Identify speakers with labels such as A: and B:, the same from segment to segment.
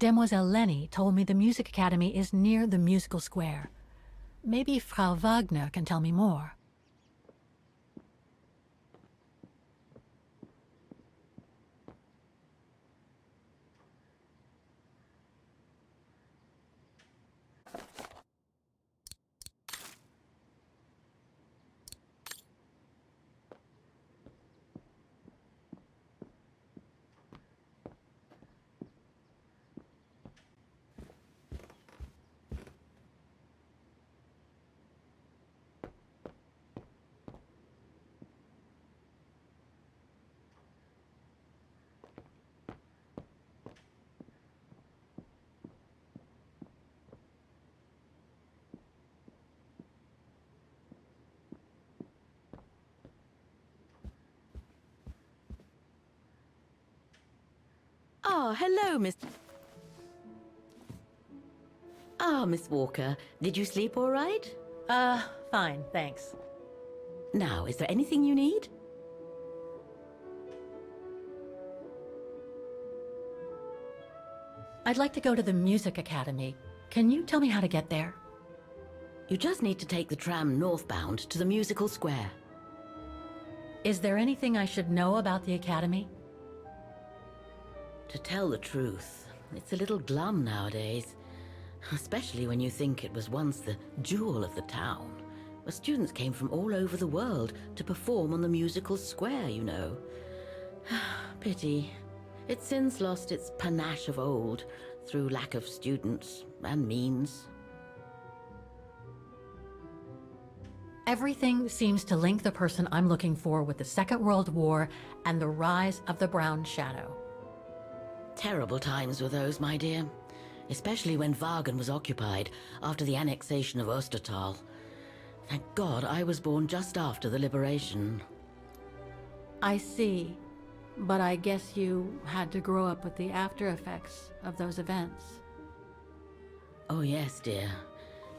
A: Demoiselle Lenny told me the music academy is near the musical square. Maybe Frau Wagner can tell me more.
B: Ah, hello, Miss... Ah, Miss Walker. Did you sleep all right?
A: Fine, thanks.
B: Now, is there anything you need?
A: I'd like to go to the music academy. Can you tell me how to get there?
B: You just need to take the tram northbound to the musical square.
A: Is there anything I should know about the academy?
B: To tell the truth, it's a little glum nowadays. Especially when you think it was once the jewel of the town, where students came from all over the world to perform on the musical square, you know. Pity. It's since lost its panache of old through lack of students and means.
A: Everything seems to link the person I'm looking for with the Second World War and the rise of the Brown Shadow.
B: Terrible times were those, my dear. Especially when Wagen was occupied after the annexation of Ostertal. Thank God I was born just after the liberation.
A: I see. But I guess you had to grow up with the after effects of those events.
B: Oh yes, dear.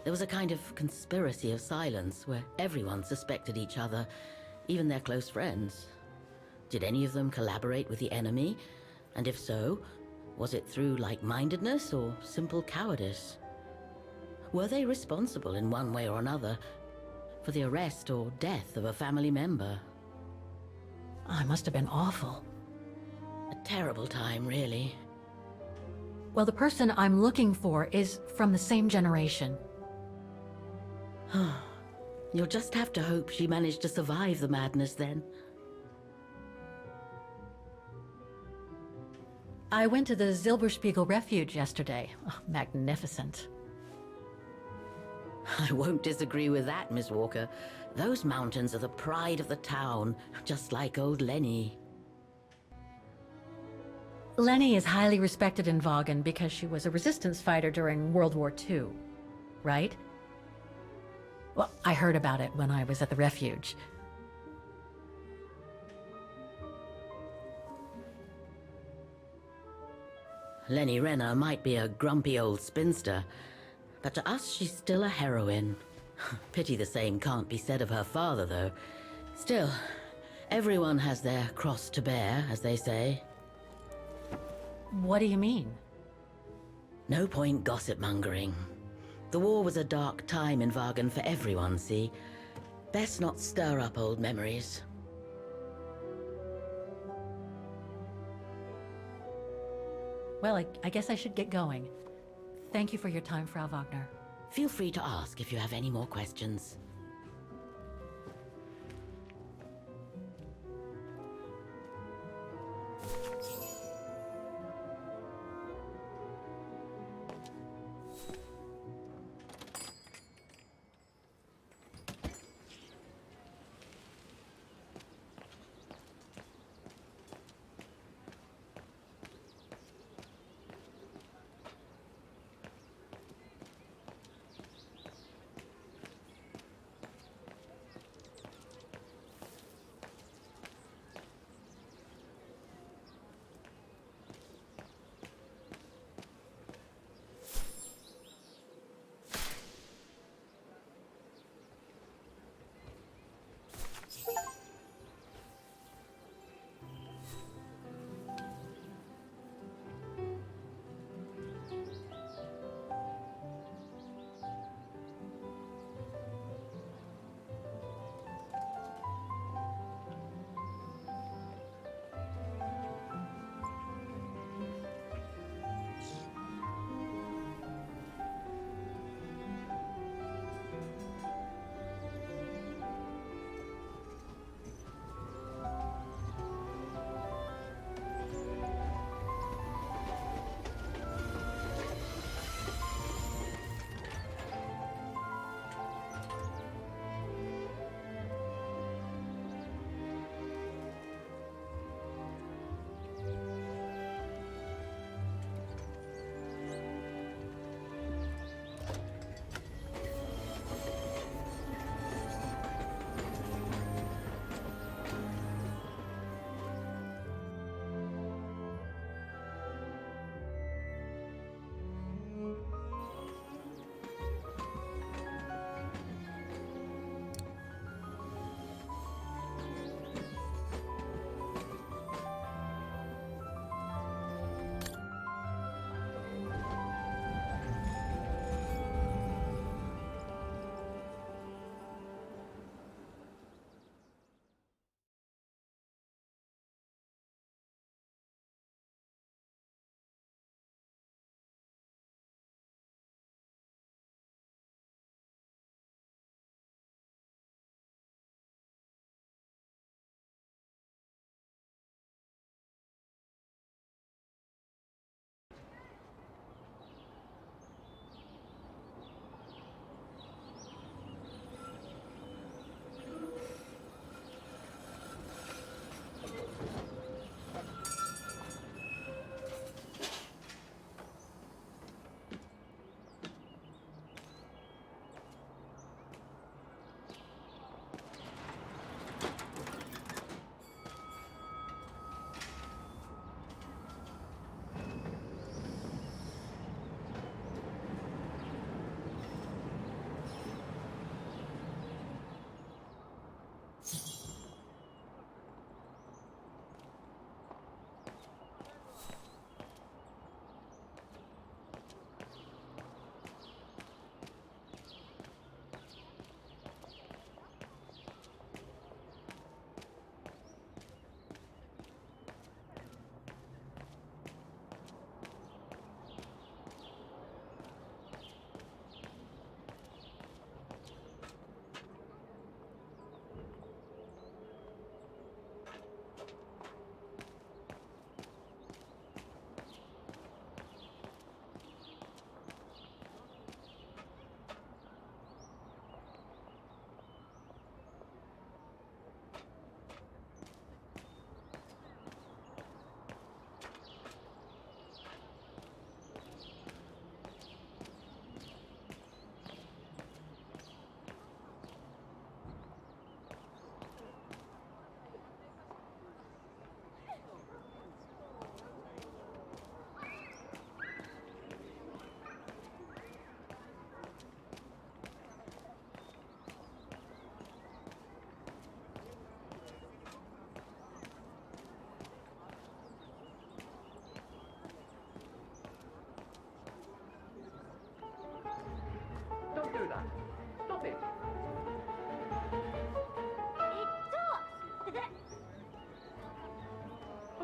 B: There was a kind of conspiracy of silence where everyone suspected each other, even their close friends. Did any of them collaborate with the enemy? And if so, was it through like-mindedness or simple cowardice? Were they responsible in one way or another for the arrest or death of a family member?
A: Oh, it must have been awful.
B: A terrible time, really.
A: Well, the person I'm looking for is from the same generation.
B: You'll just have to hope she managed to survive the madness then.
A: I went to the Silberspiegel Refuge yesterday. Oh, magnificent.
B: I won't disagree with that, Miss Walker. Those mountains are the pride of the town, just like old Lenny.
A: Lenny is highly respected in Wagen because she was a resistance fighter during World War II, right? Well, I heard about it when I was at the refuge.
B: Lenny Renner might be a grumpy old spinster, but to us she's still a heroine. Pity the same can't be said of her father, though. Still, everyone has their cross to bear, as they say.
A: What do you mean?
B: No point gossip-mongering. The war was a dark time in Wagen for everyone, see? Best not stir up old memories.
A: Well, I guess I should get going. Thank you for your time, Frau Wagner.
B: Feel free to ask if you have any more questions.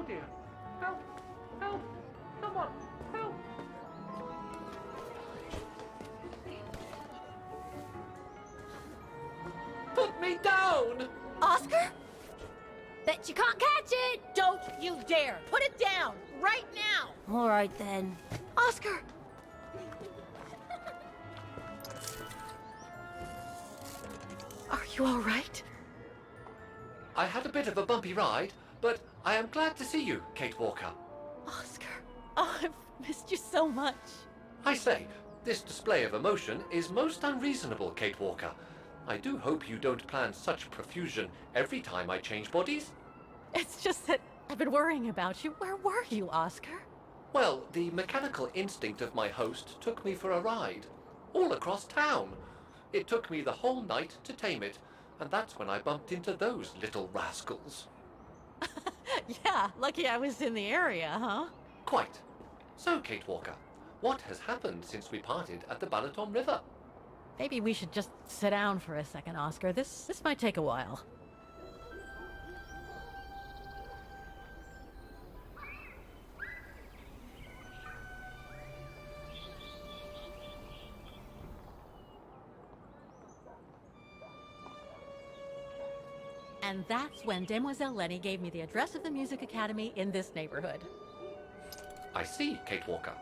C: Oh dear. Help! Help! Someone! Help! Put me down!
A: Oscar?
D: Bet you can't catch it! Don't you dare! Put it down! Right now! All right, then.
A: Oscar! Are you all right?
C: I had a bit of a bumpy ride, but I am glad to see you, Kate Walker.
A: Oscar.
D: Oh, I've missed you so much.
C: I say, this display of emotion is most unreasonable, Kate Walker. I do hope you don't plan such profusion every time I change bodies.
A: It's just that I've been worrying about you. Where were you, Oscar?
C: Well, the mechanical instinct of my host took me for a ride, all across town. It took me the whole night to tame it, and that's when I bumped into those little rascals.
A: Yeah, lucky I was in the area, huh?
C: Quite. So, Kate Walker, what has happened since we parted at the Balaton River?
A: Maybe we should just sit down for a second, Oscar. This might take a while. And that's when Demoiselle Lenny gave me the address of the Music Academy in this neighborhood.
C: I see, Kate Walker.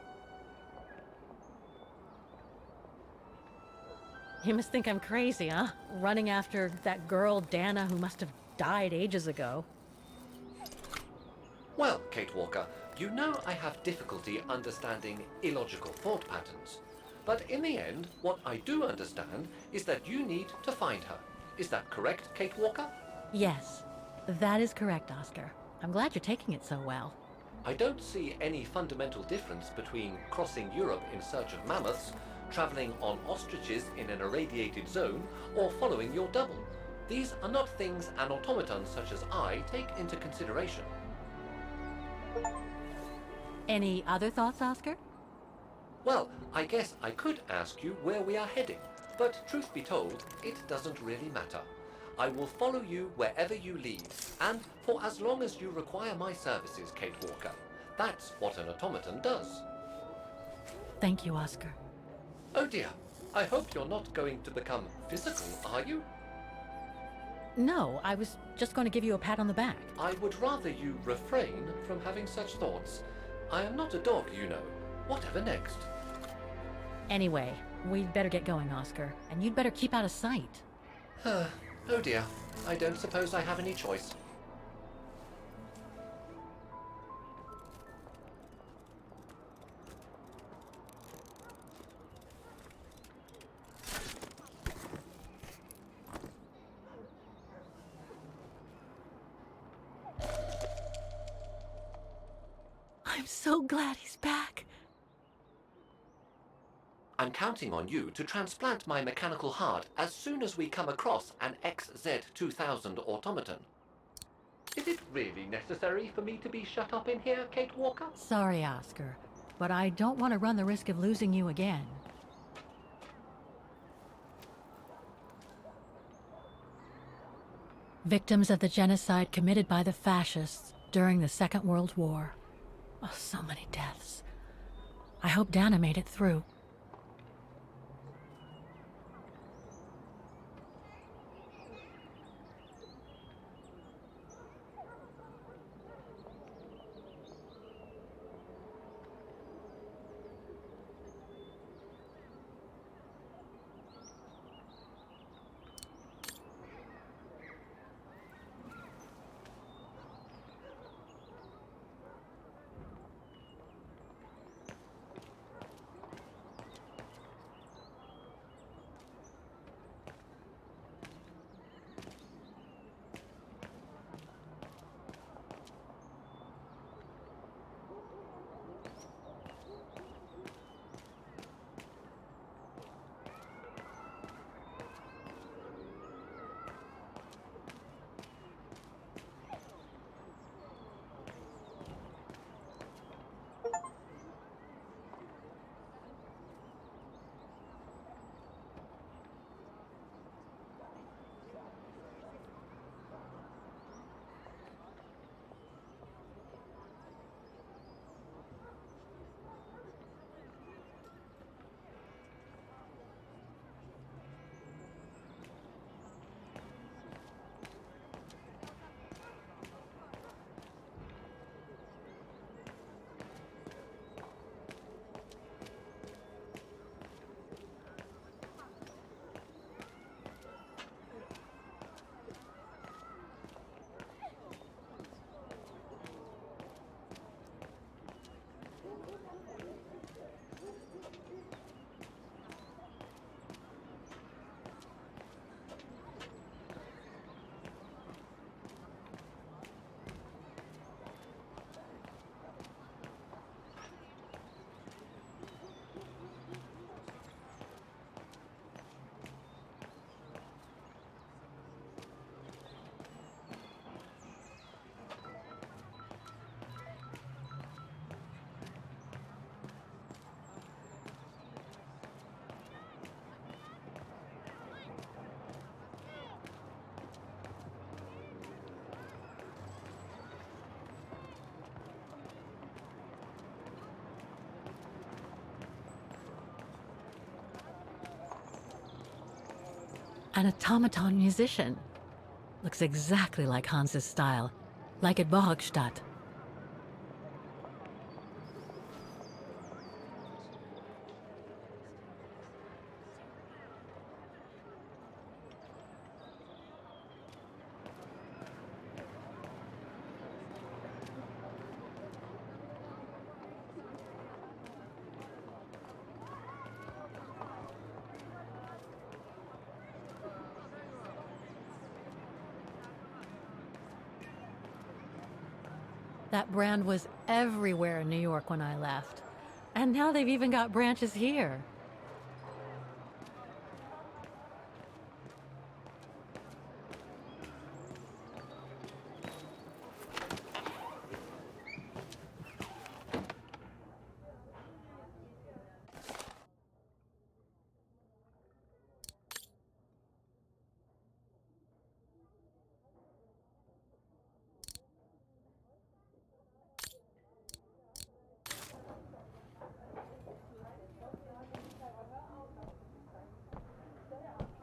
A: You must think I'm crazy, huh? Running after that girl, Dana, who must have died ages ago.
C: Well, Kate Walker, you know I have difficulty understanding illogical thought patterns. But in the end, what I do understand is that you need to find her. Is that correct, Kate Walker?
A: Yes, that is correct, Oscar. I'm glad you're taking it so well.
C: I don't see any fundamental difference between crossing Europe in search of mammoths, traveling on ostriches in an irradiated zone, or following your double. These are not things an automaton such as I take into consideration.
A: Any other thoughts, Oscar?
C: Well, I guess I could ask you where we are heading, but truth be told, it doesn't really matter. I will follow you wherever you lead, and for as long as you require my services, Kate Walker. That's what an automaton does.
A: Thank you, Oscar.
C: Oh dear, I hope you're not going to become physical, are you?
A: No, I was just going to give you a pat on the back.
C: I would rather you refrain from having such thoughts. I am not a dog, you know. Whatever next?
A: Anyway, we'd better get going, Oscar, and you'd better keep out of sight.
C: Oh dear, I don't suppose I have any choice.
A: I'm so glad he's back.
C: I'm counting on you to transplant my mechanical heart as soon as we come across an XZ-2000 automaton. Is it really necessary for me to be shut up in here, Kate Walker?
A: Sorry, Oscar, but I don't want to run the risk of losing you again. Victims of the genocide committed by the fascists during the Second World War. Oh, so many deaths. I hope Dana made it through. An automaton musician. Looks exactly like Hans's style, like at Borgstadt. That brand was everywhere in New York when I left. And now they've even got branches here.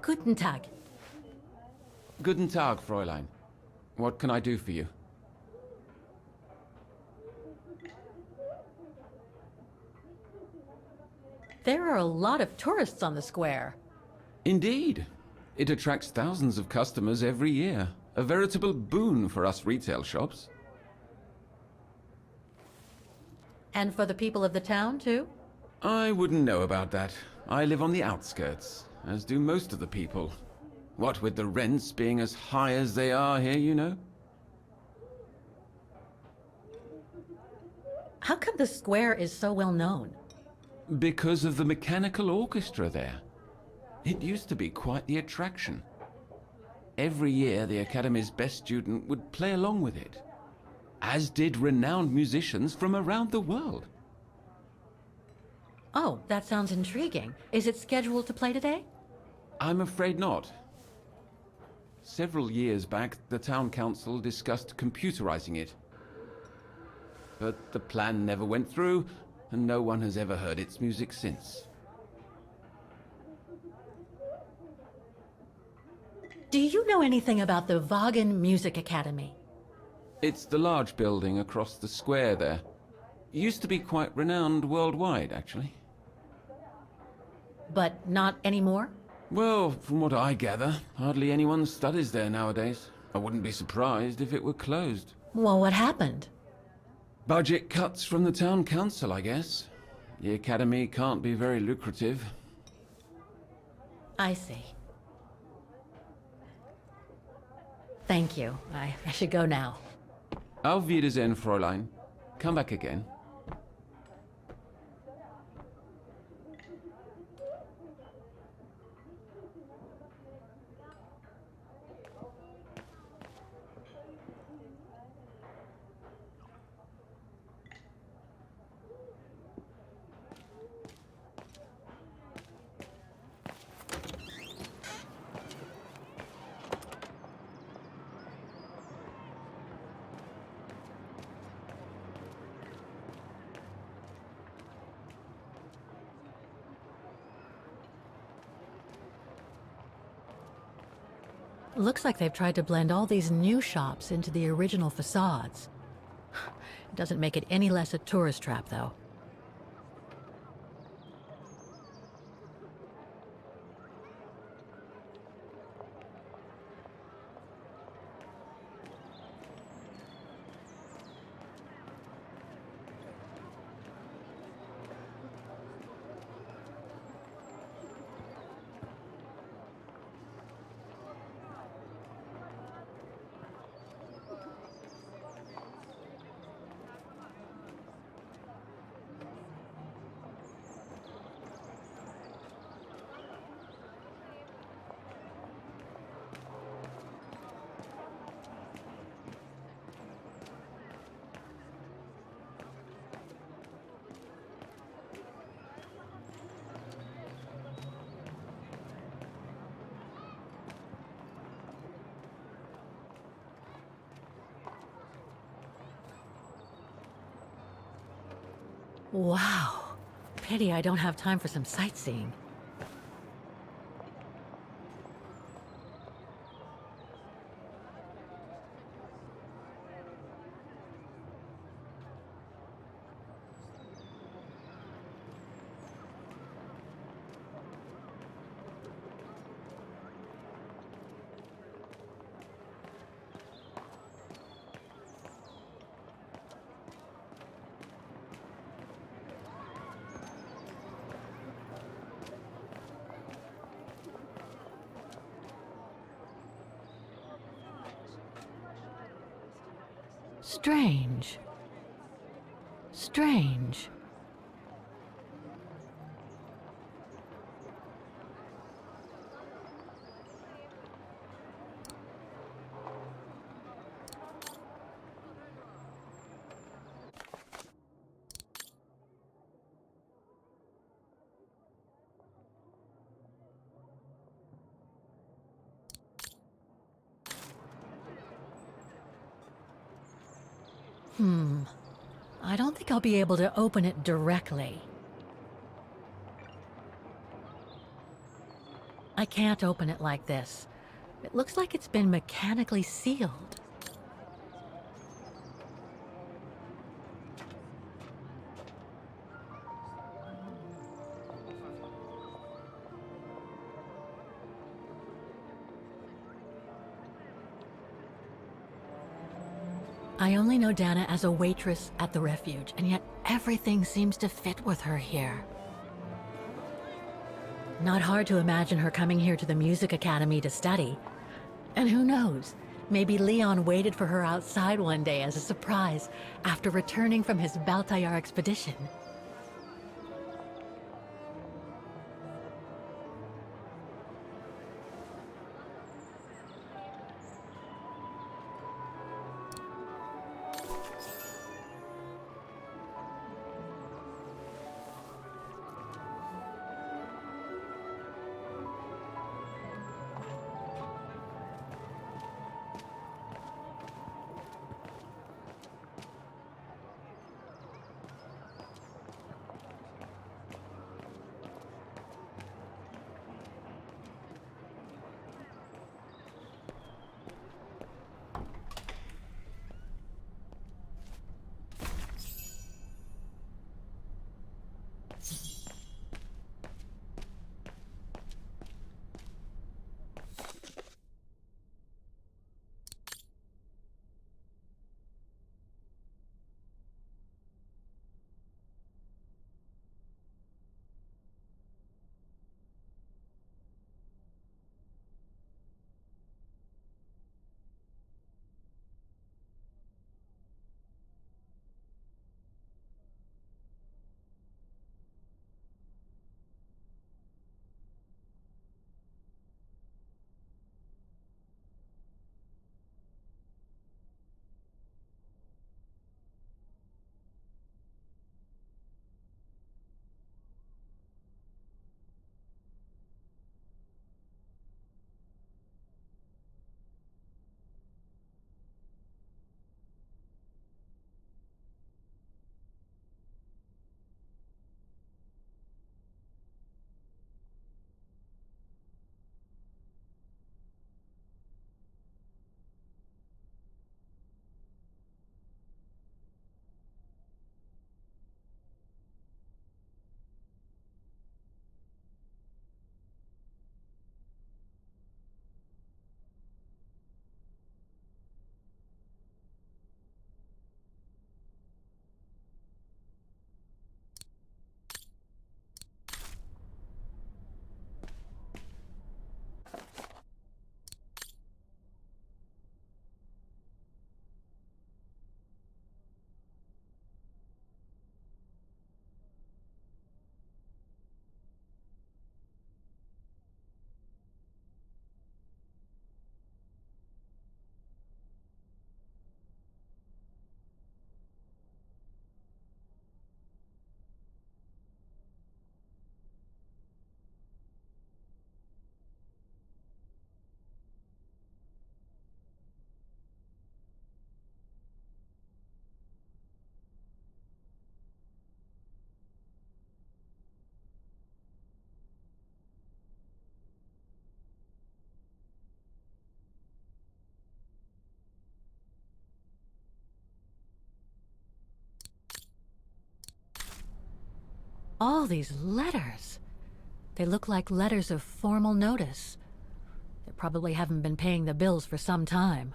A: Guten Tag.
E: Guten Tag, Fräulein. What can I do for you?
A: There are a lot of tourists on the square.
E: Indeed. It attracts thousands of customers every year. A veritable boon for us retail shops.
A: And for the people of the town, too?
E: I wouldn't know about that. I live on the outskirts, as do most of the people. What with the rents being as high as they are here, you know?
A: How come the square is so well known?
E: Because of the mechanical orchestra there. It used to be quite the attraction. Every year, the Academy's best student would play along with it, as did renowned musicians from around the world.
A: Oh, that sounds intriguing. Is it scheduled to play today?
E: I'm afraid not. Several years back, the town council discussed computerizing it. But the plan never went through, and no one has ever heard its music since.
A: Do you know anything about the Wagen Music Academy?
E: It's the large building across the square there. Used to be quite renowned worldwide, actually.
A: But not anymore?
E: Well, from what I gather, hardly anyone studies there nowadays. I wouldn't be surprised if it were closed.
A: Well, what happened?
E: Budget cuts from the town council, I guess. The academy can't be very lucrative.
A: I see. Thank you. I should go now.
E: Auf Wiedersehen, Fräulein. Come back again.
A: Looks like they've tried to blend all these new shops into the original facades. It doesn't make it any less a tourist trap, though. Wow. Pity I don't have time for some sightseeing. Strange. Strange. I don't think I'll be able to open it directly. I can't open it like this. It looks like it's been mechanically sealed. I only know Dana as a waitress at the refuge, and yet everything seems to fit with her here. Not hard to imagine her coming here to the music academy to study. And who knows, maybe Leon waited for her outside one day as a surprise after returning from his Baltayar expedition. All these letters. They look like letters of formal notice. They probably haven't been paying the bills for some time.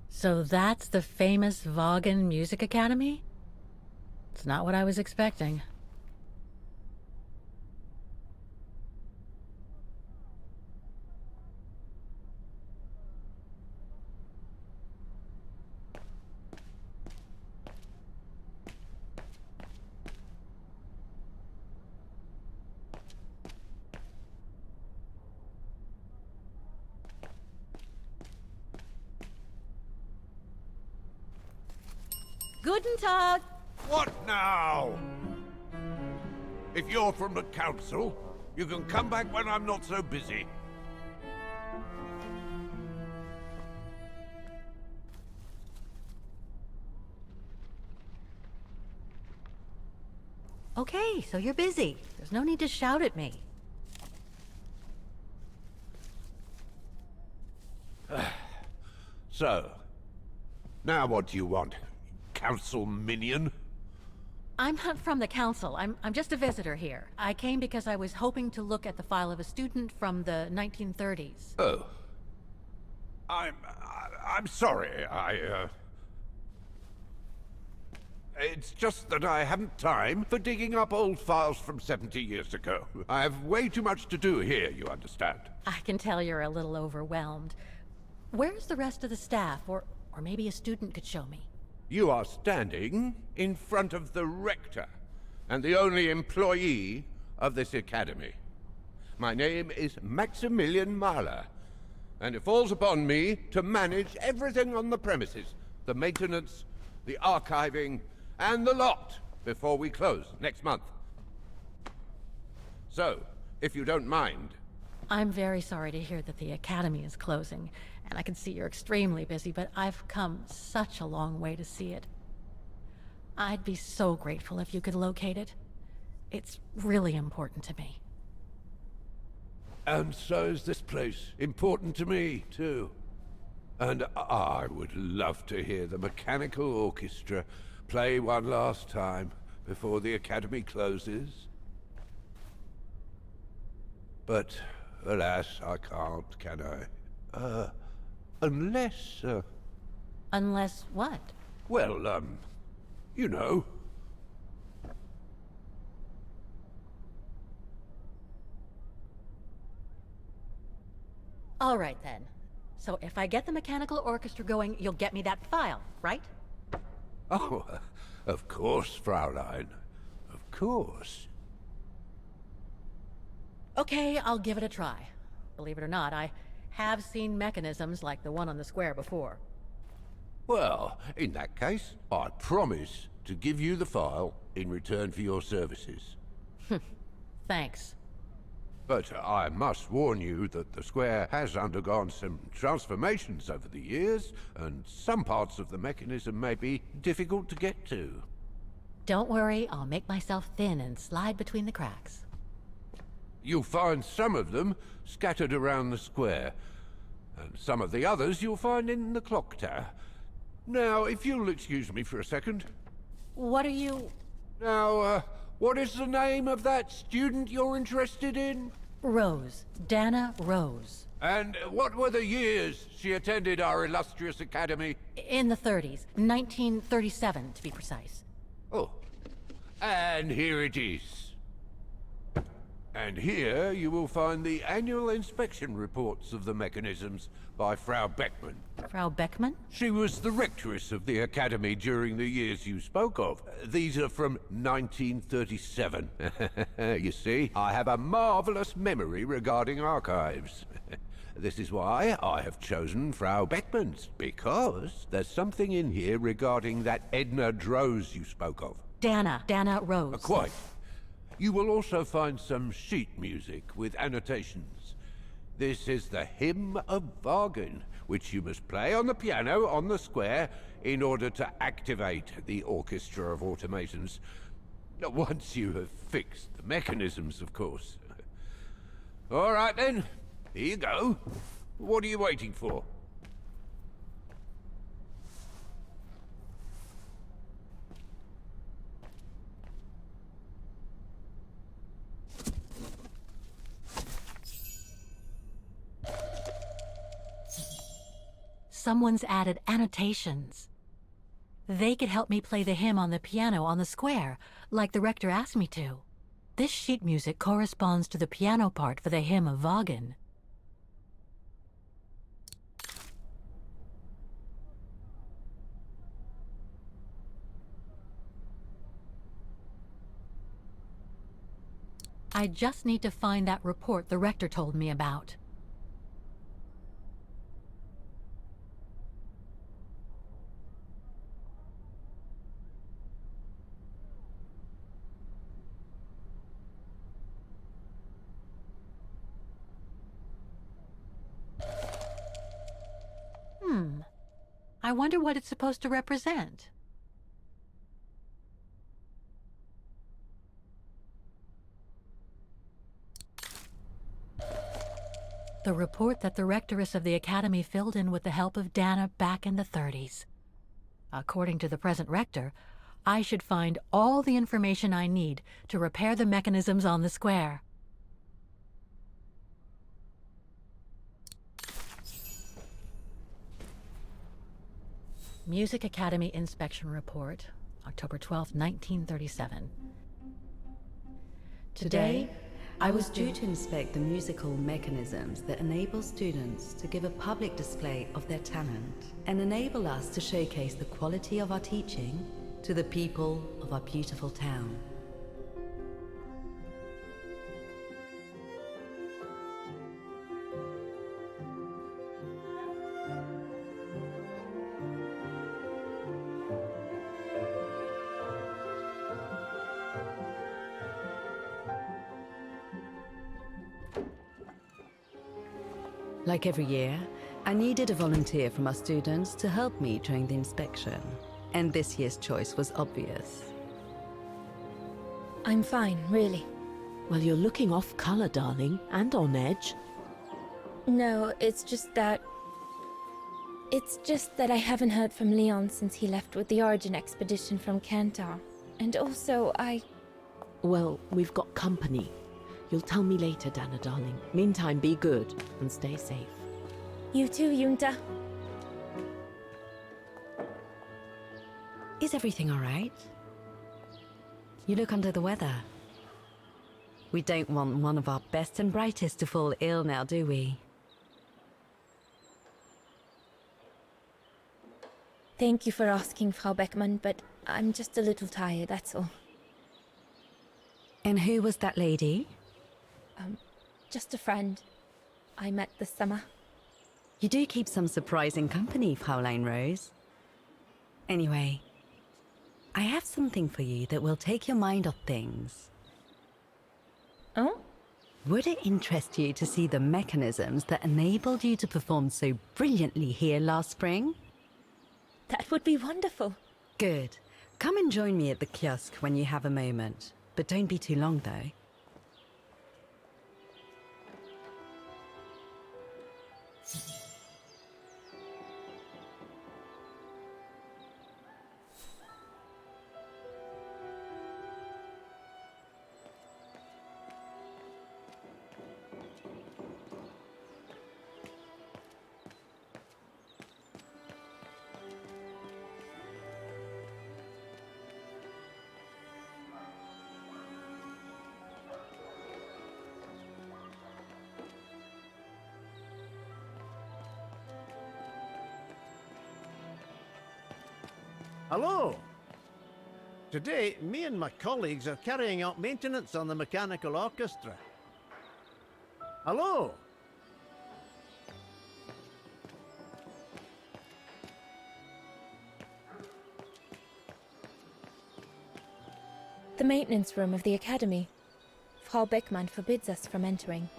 A: So that's the famous Vaughan Music Academy? It's not what I was expecting.
D: Guten Tag.
F: What now? If you're from the council, you can come back when I'm not so busy.
A: Okay, so you're busy. There's no need to shout at me.
F: So, now what do you want? Council minion?
A: I'm not from the council. I'm just a visitor here. I came because I was hoping to look at the file of a student from the 1930s.
F: Oh. I'm sorry, It's just that I haven't time for digging up old files from 70 years ago. I have way too much to do here, you understand.
A: I can tell you're a little overwhelmed. Where's the rest of the staff? Or maybe a student could show me.
F: You are standing in front of the rector, and the only employee of this academy. My name is Maximilian Mahler, and it falls upon me to manage everything on the premises. The maintenance, the archiving, and the lot before we close next month. So, if you don't mind...
A: I'm very sorry to hear that the academy is closing, and I can see you're extremely busy, but I've come such a long way to see it. I'd be so grateful if you could locate it. It's really important to me.
F: And so is this place important to me, too. And I would love to hear the mechanical orchestra play one last time before the academy closes. But, alas, I can't, can I? Unless,
A: Unless what?
F: well, you know.
A: All right, then. So if I get the mechanical orchestra going, you'll get me that file, right?
F: Oh, of course, Fraulein. Of course.
A: Okay, I'll give it a try. Believe it or not, I have seen mechanisms like the one on the square before.
F: Well, in that case, I promise to give you the file in return for your services.
A: Thanks.
F: But I must warn you that the square has undergone some transformations over the years, and some parts of the mechanism may be difficult to get to.
A: Don't worry, I'll make myself thin and slide between the cracks.
F: You'll find some of them scattered around the square, and some of the others you'll find in the clock tower. Now, if you'll excuse me for a second.
A: What are you...
F: Now, what is the name of that student you're interested in?
A: Rose. Dana Rose.
F: And what were the years she attended our illustrious academy?
A: In the 30s. 1937, to be precise.
F: Oh, and here it is. And here you will find the annual inspection reports of the mechanisms by Frau Beckmann.
A: Frau Beckmann?
F: She was the rectress of the academy during the years you spoke of. These are from 1937. You see, I have a marvelous memory regarding archives. This is why I have chosen Frau Beckmann's, because there's something in here regarding that Edna Droz you spoke of.
A: Dana Rose.
F: Quite. You will also find some sheet music with annotations. This is the Hymn of Wagen, which you must play on the piano on the square in order to activate the Orchestra of Automatons. Once you have fixed the mechanisms, of course. All right then, here you go. What are you waiting for?
A: Someone's added annotations. They could help me play the hymn on the piano on the square, like the rector asked me to. This sheet music corresponds to the piano part for the Hymn of Wagen. I just need to find that report the rector told me about. I wonder what it's supposed to represent. The report that the rectoress of the academy filled in with the help of Dana back in the 30s. According to the present rector, I should find all the information I need to repair the mechanisms on the square. Music Academy Inspection Report, October 12, 1937.
G: Today, I was due to inspect the musical mechanisms that enable students to give a public display of their talent and enable us to showcase the quality of our teaching to the people of our beautiful town. Like every year, I needed a volunteer from our students to help me during the inspection, and this year's choice was obvious.
H: I'm fine, really.
I: Well, you're looking off color, darling, and on edge.
H: No, it's just that I haven't heard from Leon since he left with the Origin expedition from Kantar. And also,
I: Well, we've got company. You'll tell me later, Dana, darling. Meantime, be good and stay safe.
H: You too, Yunta.
G: Is everything all right? You look under the weather. We don't want one of our best and brightest to fall ill now, do we?
H: Thank you for asking, Frau Beckmann, but I'm just a little tired, that's all.
G: And who was that lady?
H: Just a friend I met this summer.
G: You do keep some surprising company, Fraulein Rose. Anyway, I have something for you that will take your mind off things.
H: Oh?
G: Would it interest you to see the mechanisms that enabled you to perform so brilliantly here last spring?
H: That would be wonderful.
G: Good. Come and join me at the kiosk when you have a moment. But don't be too long, though.
J: Hello! Today, me and my colleagues are carrying out maintenance on the mechanical orchestra. Hello!
H: The maintenance room of the Academy. Frau Beckmann forbids us from entering.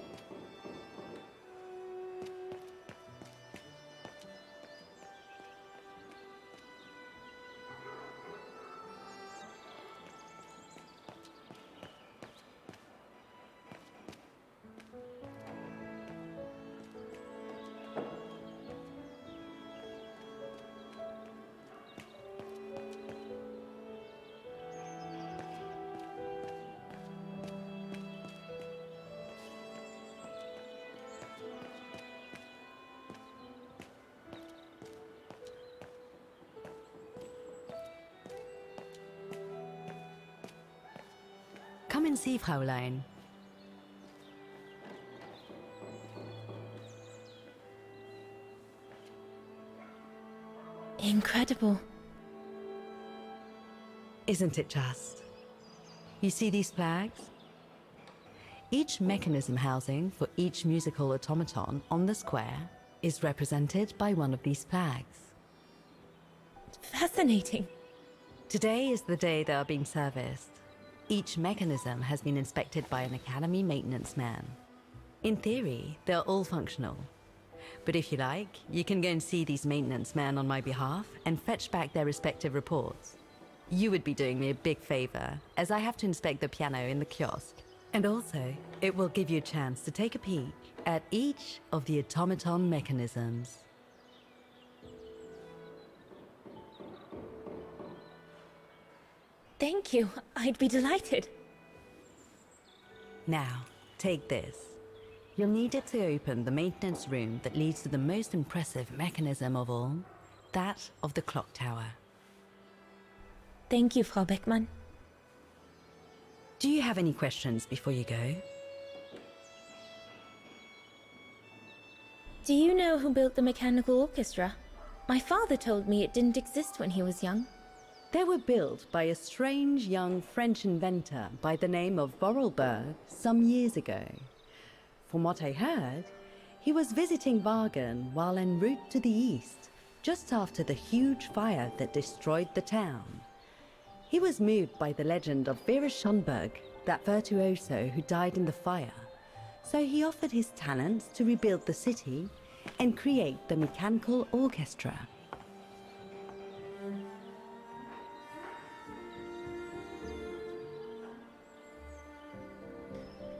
G: Come and see, Fraulein.
H: Incredible.
G: Isn't it just? You see these flags? Each mechanism housing for each musical automaton on the square is represented by one of these flags.
H: Fascinating.
G: Today is the day they are being serviced. Each mechanism has been inspected by an Academy maintenance man. In theory, they're all functional. But if you like, you can go and see these maintenance men on my behalf and fetch back their respective reports. You would be doing me a big favor, as I have to inspect the piano in the kiosk. And also, it will give you a chance to take a peek at each of the automaton mechanisms.
H: Thank you. I'd be delighted.
G: Now, take this. You'll need it to open the maintenance room that leads to the most impressive mechanism of all, that of the clock tower.
H: Thank you, Frau Beckmann.
G: Do you have any questions before you go?
H: Do you know who built the mechanical orchestra? My father told me it didn't exist when he was young.
G: They were built by a strange young French inventor by the name of Vorarlberg some years ago. From what I heard, he was visiting Wagen while en route to the east, just after the huge fire that destroyed the town. He was moved by the legend of Vera Schönberg, that virtuoso who died in the fire, so he offered his talents to rebuild the city and create the mechanical orchestra.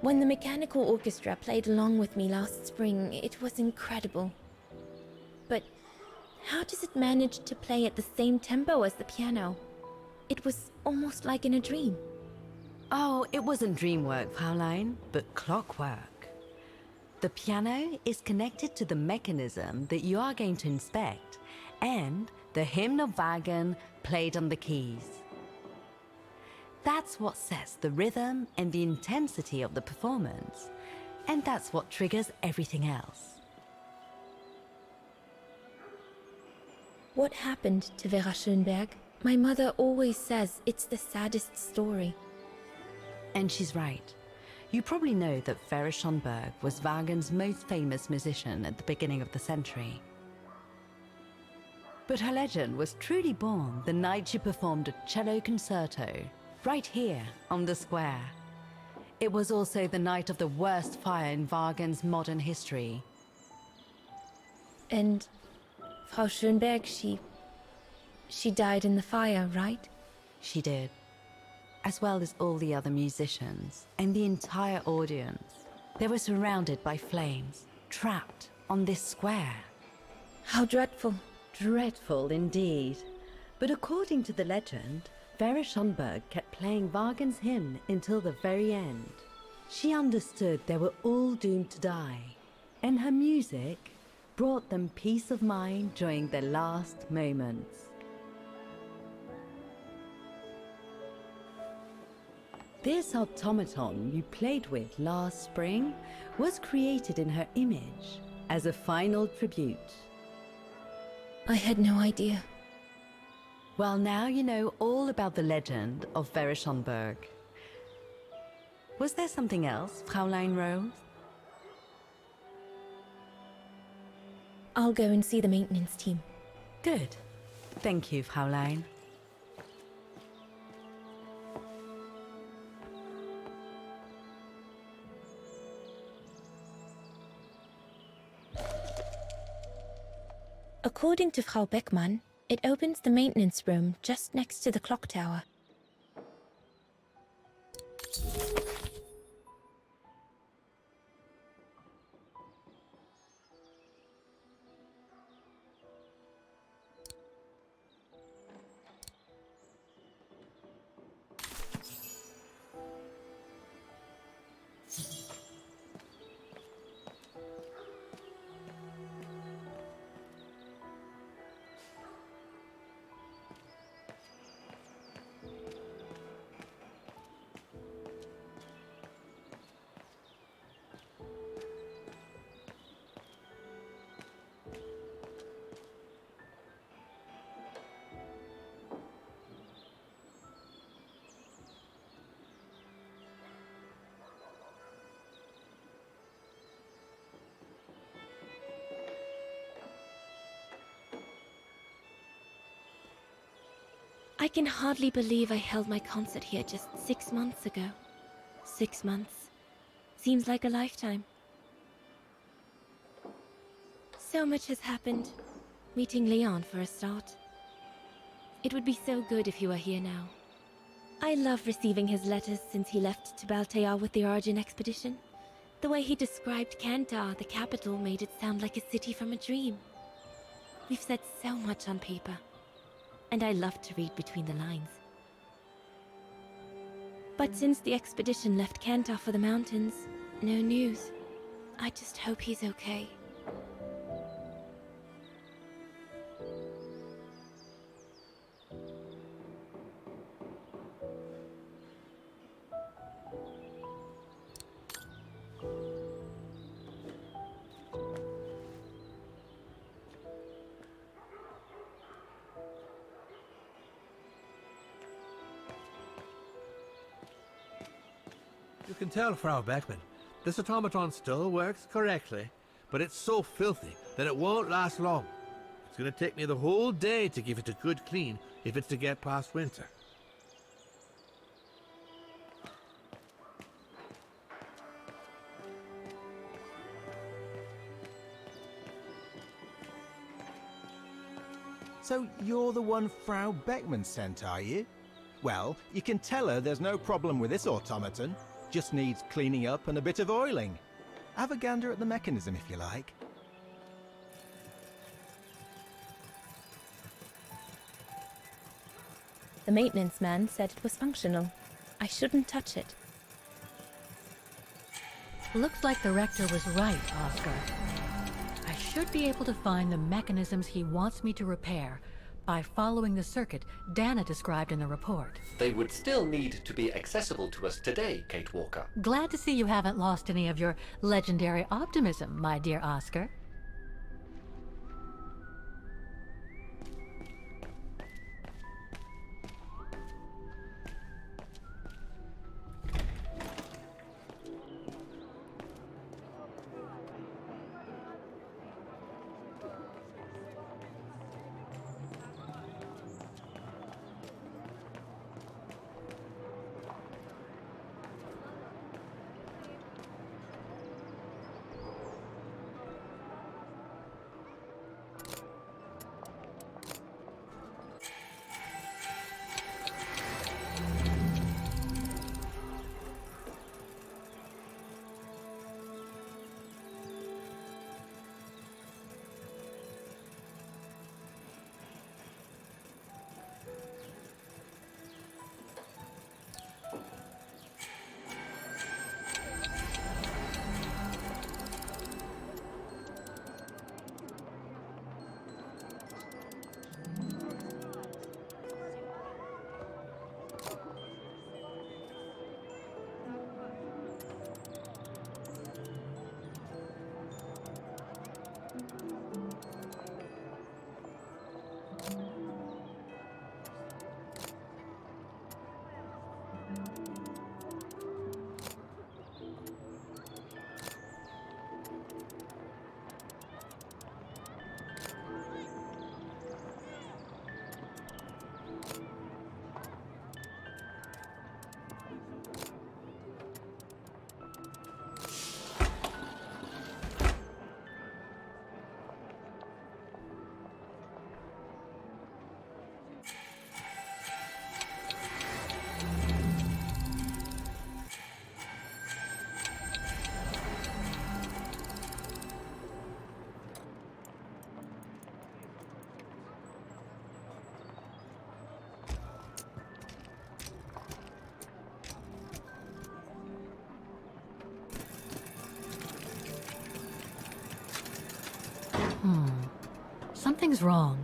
H: When the mechanical orchestra played along with me last spring, it was incredible. But how does it manage to play at the same tempo as the piano? It was almost like in a dream.
G: Oh, it wasn't dream work, Fraulein, but clockwork. The piano is connected to the mechanism that you are going to inspect, and the hymn of Wagen played on the keys. That's what sets the rhythm and the intensity of the performance, and that's what triggers everything else.
H: What happened to Vera Schönberg? My mother always says it's the saddest story.
G: And she's right. You probably know that Vera Schönberg was Wagen's most famous musician at the beginning of the century. But her legend was truly born the night she performed a cello concerto, right here on the square. It was also the night of the worst fire in Wagen's modern history.
H: And Frau Schönberg, she died in the fire, right?
G: She did. As well as all the other musicians and the entire audience. They were surrounded by flames, trapped on this square.
H: How dreadful.
G: Dreadful indeed. But according to the legend, Vera Schönberg kept playing Wagen's hymn until the very end. She understood they were all doomed to die, and her music brought them peace of mind during their last moments. This automaton you played with last spring was created in her image as a final tribute.
H: I had no idea.
G: Well, now you know all about the legend of Vera Schönberg. Was there something else, Fraulein Rose?
H: I'll go and see the maintenance team.
G: Good. Thank you, Fraulein.
H: According to Frau Beckmann, it opens the maintenance room just next to the clock tower. I can hardly believe I held my concert here just 6 months ago. 6 months. Seems like a lifetime. So much has happened. Meeting Leon for a start. It would be so good if he were here now. I love receiving his letters since he left to Baltear with the Origin expedition. The way he described Kantar, the capital, made it sound like a city from a dream. We've said so much on paper, and I love to read between the lines. But since the expedition left Kantar for the mountains, no news. I just hope he's okay.
J: You can tell, Frau Beckman, this automaton still works correctly, but it's so filthy that it won't last long. It's going to take me the whole day to give it a good clean if it's to get past winter.
K: So you're the one Frau Beckman sent, are you? Well, you can tell her there's no problem with this automaton. Just needs cleaning up and a bit of oiling. Have a gander at the mechanism if you like.
H: The maintenance man said it was functional. I shouldn't touch it.
A: Looks like the rector was right, Oscar. I should be able to find the mechanisms he wants me to repair by following the circuit Dana described in the report.
C: They would still need to be accessible to us today, Kate Walker.
A: Glad to see you haven't lost any of your legendary optimism, my dear Oscar. Something's wrong.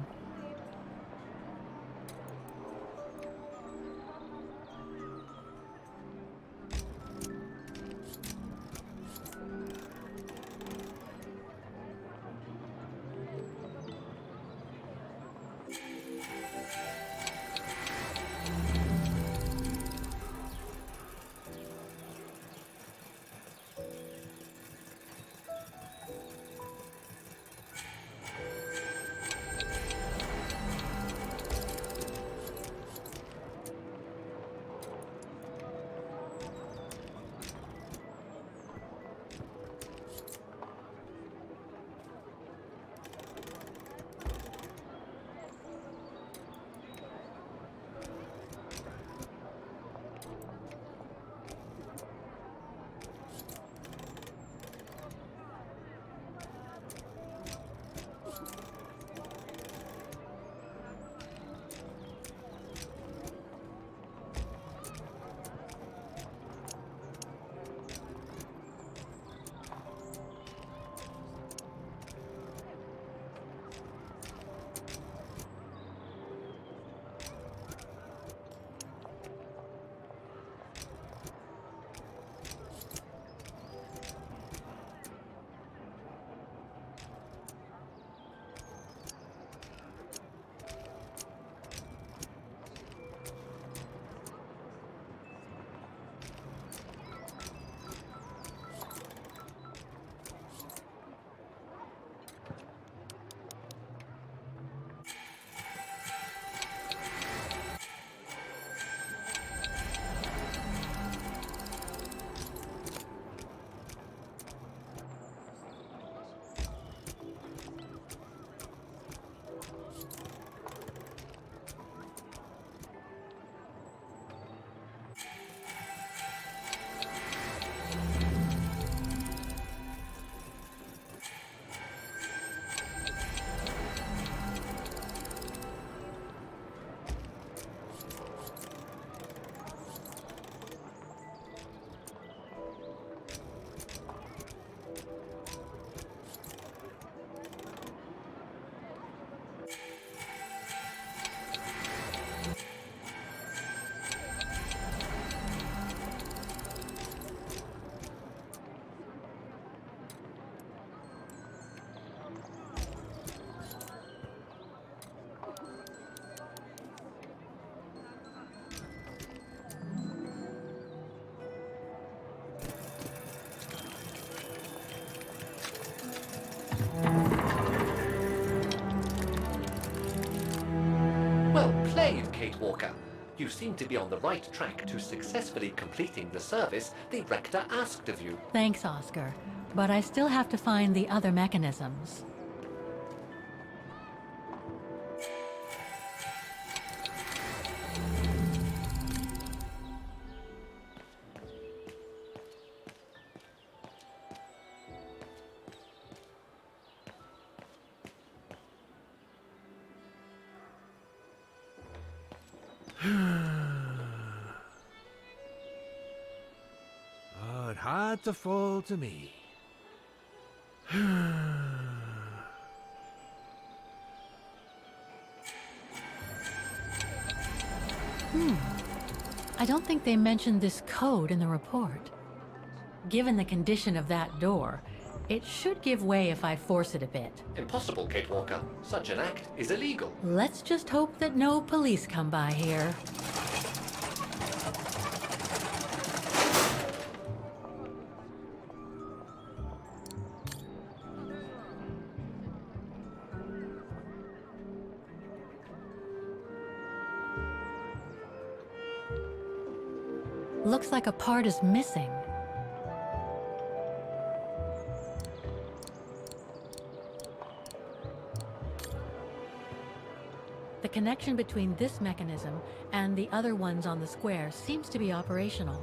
C: Kate Walker. You seem to be on the right track to successfully completing the service the Rector asked of you.
A: Thanks, Oscar. But I still have to find the other mechanisms.
J: Oh, it had to fall to me.
A: I don't think they mentioned this code in the report. Given the condition of that door, it should give way if I force it a bit.
C: Impossible, Kate Walker. Such an act is illegal.
A: Let's just hope that no police come by here. Looks like a part is missing. The connection between this mechanism and the other ones on the square seems to be operational.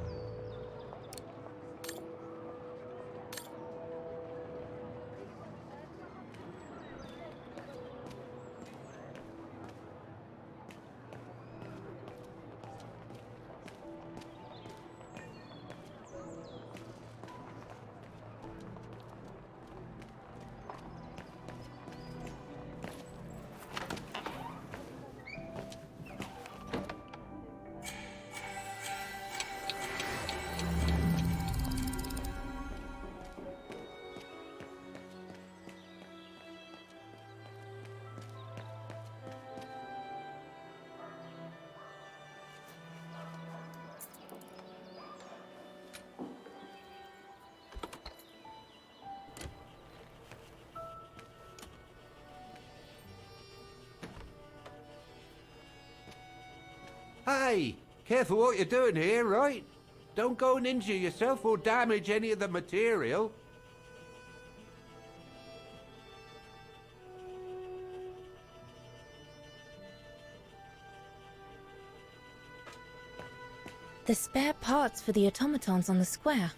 F: Hey, careful what you're doing here, right? Don't go and injure yourself or damage any of the material.
H: The spare parts for the automatons on the square.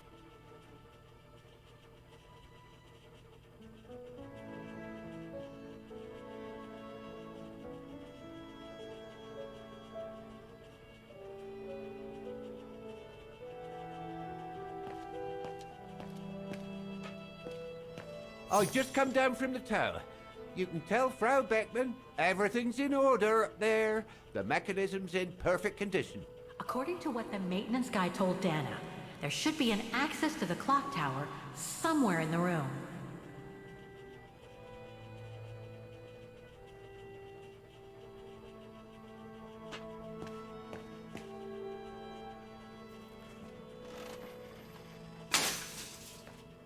F: I just come down from the tower. You can tell Frau Beckman everything's in order up there. The mechanism's in perfect condition.
A: According to what the maintenance guy told Dana, there should be an access to the clock tower somewhere in the room.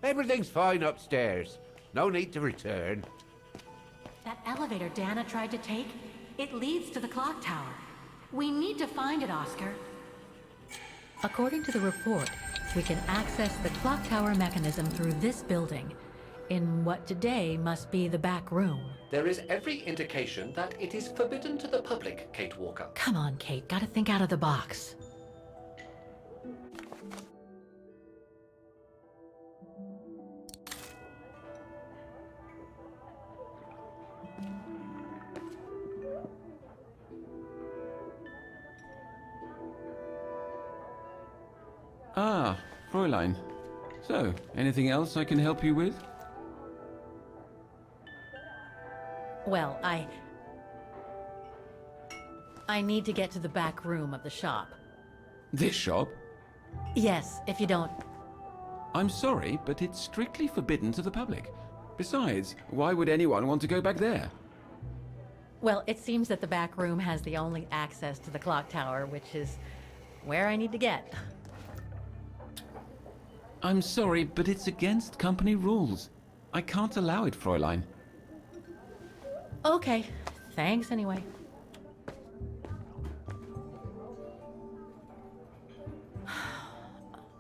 F: Everything's fine upstairs. No need to return.
A: That elevator Dana tried to take, it leads to the clock tower. We need to find it, Oscar. According to the report, we can access the clock tower mechanism through this building, in what today must be the back room.
C: There is every indication that it is forbidden to the public, Kate Walker.
A: Come on, Kate, gotta think out of the box.
E: Ah, Fräulein. So, anything else I can help you with?
A: Well, I need to get to the back room of the shop.
E: This shop?
A: Yes, if you don't...
E: I'm sorry, but it's strictly forbidden to the public. Besides, why would anyone want to go back there?
A: Well, it seems that the back room has the only access to the clock tower, which is where I need to get.
E: I'm sorry, but it's against company rules. I can't allow it, Fräulein.
A: Okay, thanks anyway.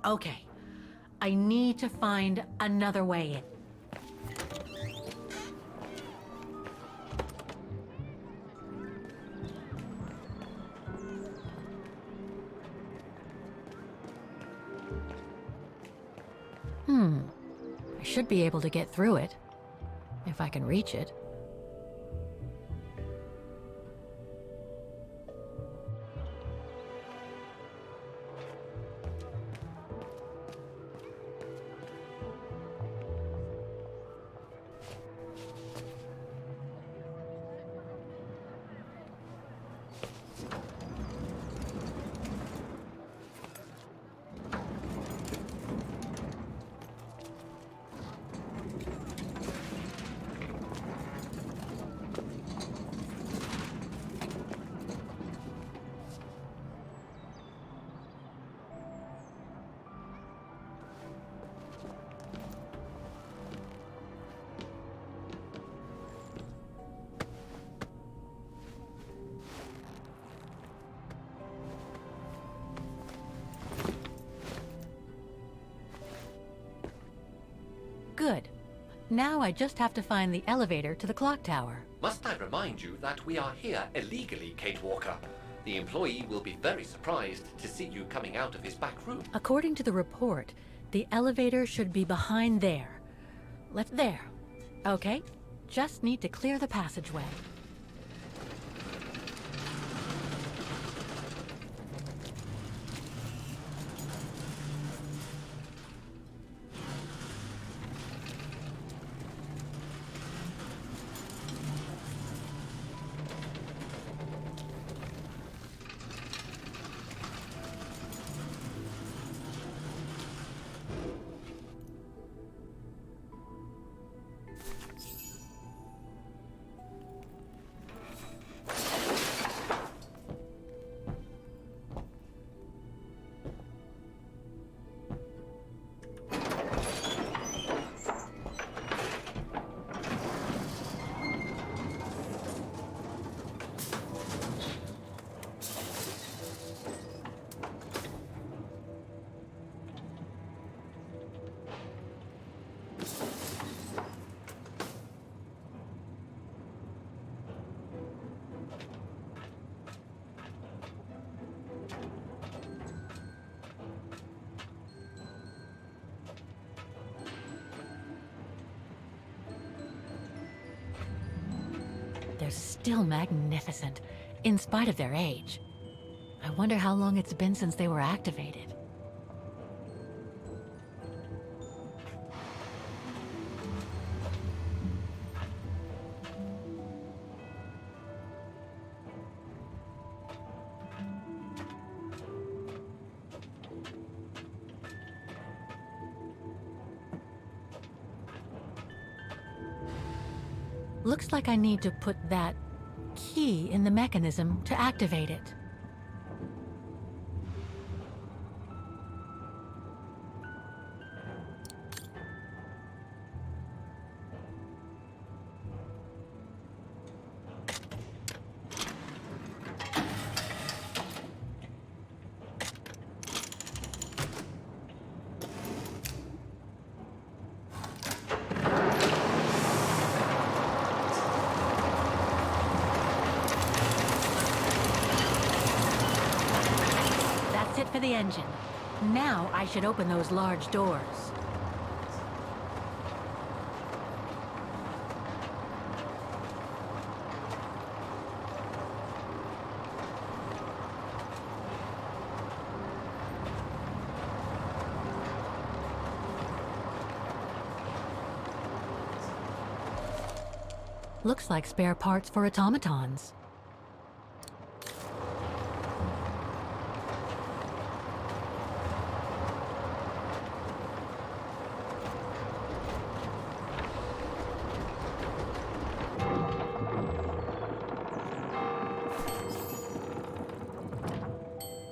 A: Okay. I need to find another way in. I should be able to get through it, if I can reach it. Good. Now I just have to find the elevator to the clock tower.
C: Must I remind you that we are here illegally, Kate Walker? The employee will be very surprised to see you coming out of his back room.
A: According to the report, the elevator should be behind there. There. Okay. Just need to clear the passageway. They're still magnificent, in spite of their age. I wonder how long it's been since they were activated. Looks like I need to put that key in the mechanism to activate it. It for the engine. Now I should open those large doors. Looks like spare parts for automatons.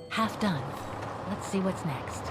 A: Half done. Let's see what's next.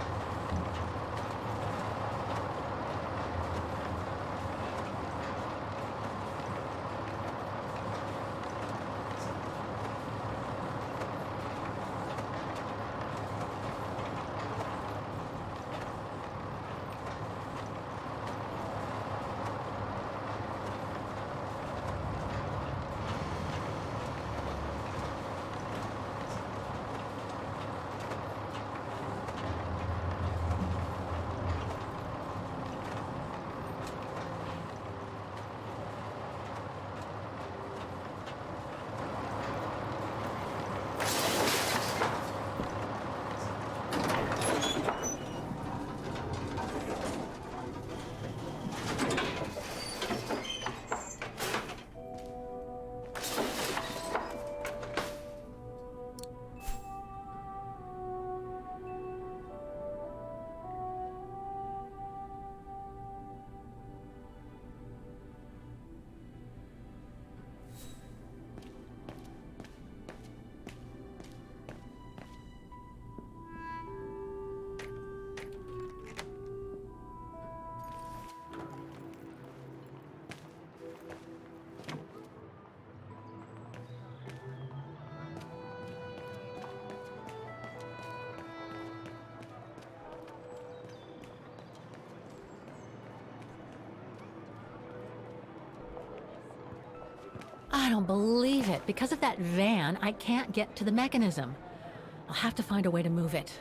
A: I don't believe it. Because of that van, I can't get to the mechanism. I'll have to find a way to move it.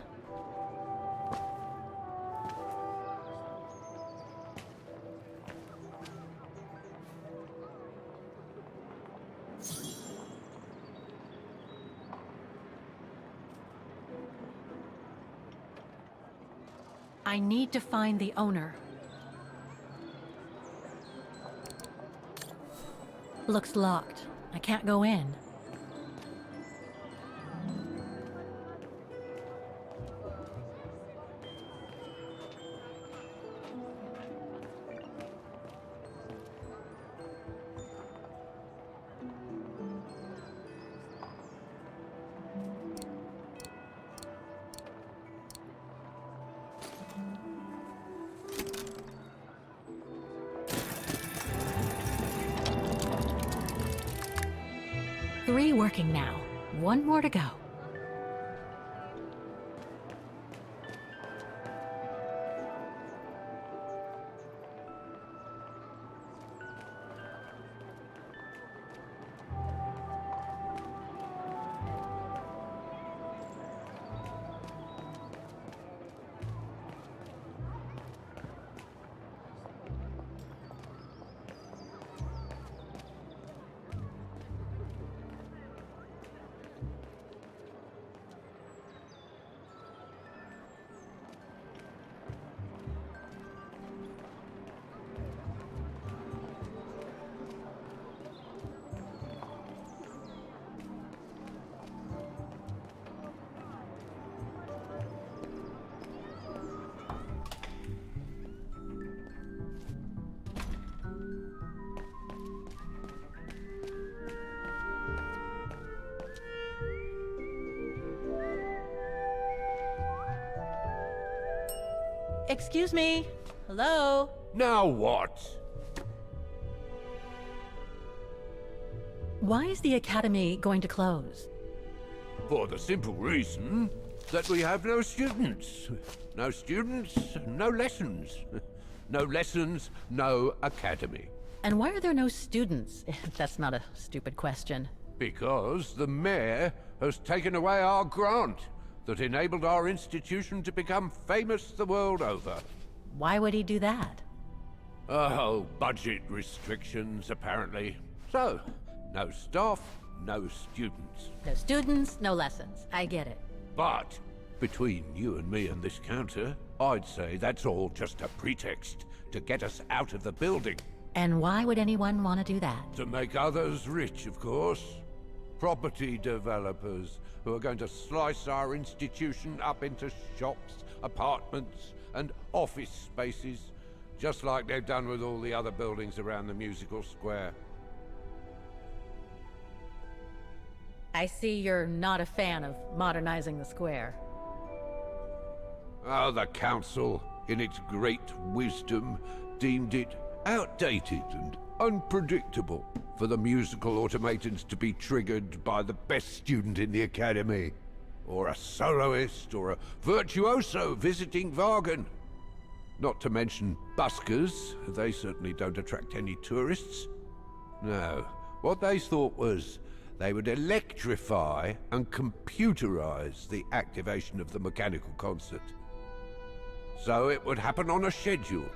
A: I need to find the owner. Looks locked. I can't go in. Three working now. One more to go. Excuse me? Hello?
F: Now what?
A: Why is the academy going to close?
F: For the simple reason that we have no students. No students, no lessons. No lessons, no academy.
A: And why are there no students? That's not a stupid question.
F: Because the mayor has taken away our grant that enabled our institution to become famous the world over.
A: Why would he do that?
F: Oh, budget restrictions, apparently. So, no staff, no students.
A: No students, no lessons. I get it.
F: But, between you and me and this counter, I'd say that's all just a pretext to get us out of the building.
A: And why would anyone want to do that?
F: To make others rich, of course. Property developers who are going to slice our institution up into shops, apartments, and office spaces, just like they've done with all the other buildings around the musical square.
A: I see you're not a fan of modernizing the square.
F: Oh, the council, in its great wisdom, deemed it outdated and unpredictable for the musical automatons to be triggered by the best student in the academy, or a soloist, or a virtuoso visiting Vargan. Not to mention buskers, they certainly don't attract any tourists. No, what they thought was they would electrify and computerize the activation of the mechanical concert. So it would happen on a schedule,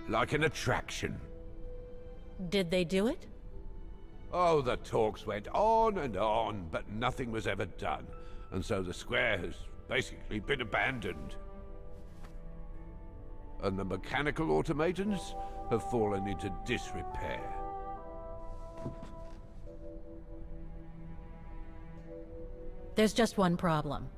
F: like an attraction.
A: Did they do it?
F: Oh, the talks went on, but nothing was ever done. And so the square has basically been abandoned. And the mechanical automatons have fallen into disrepair.
A: There's just one problem.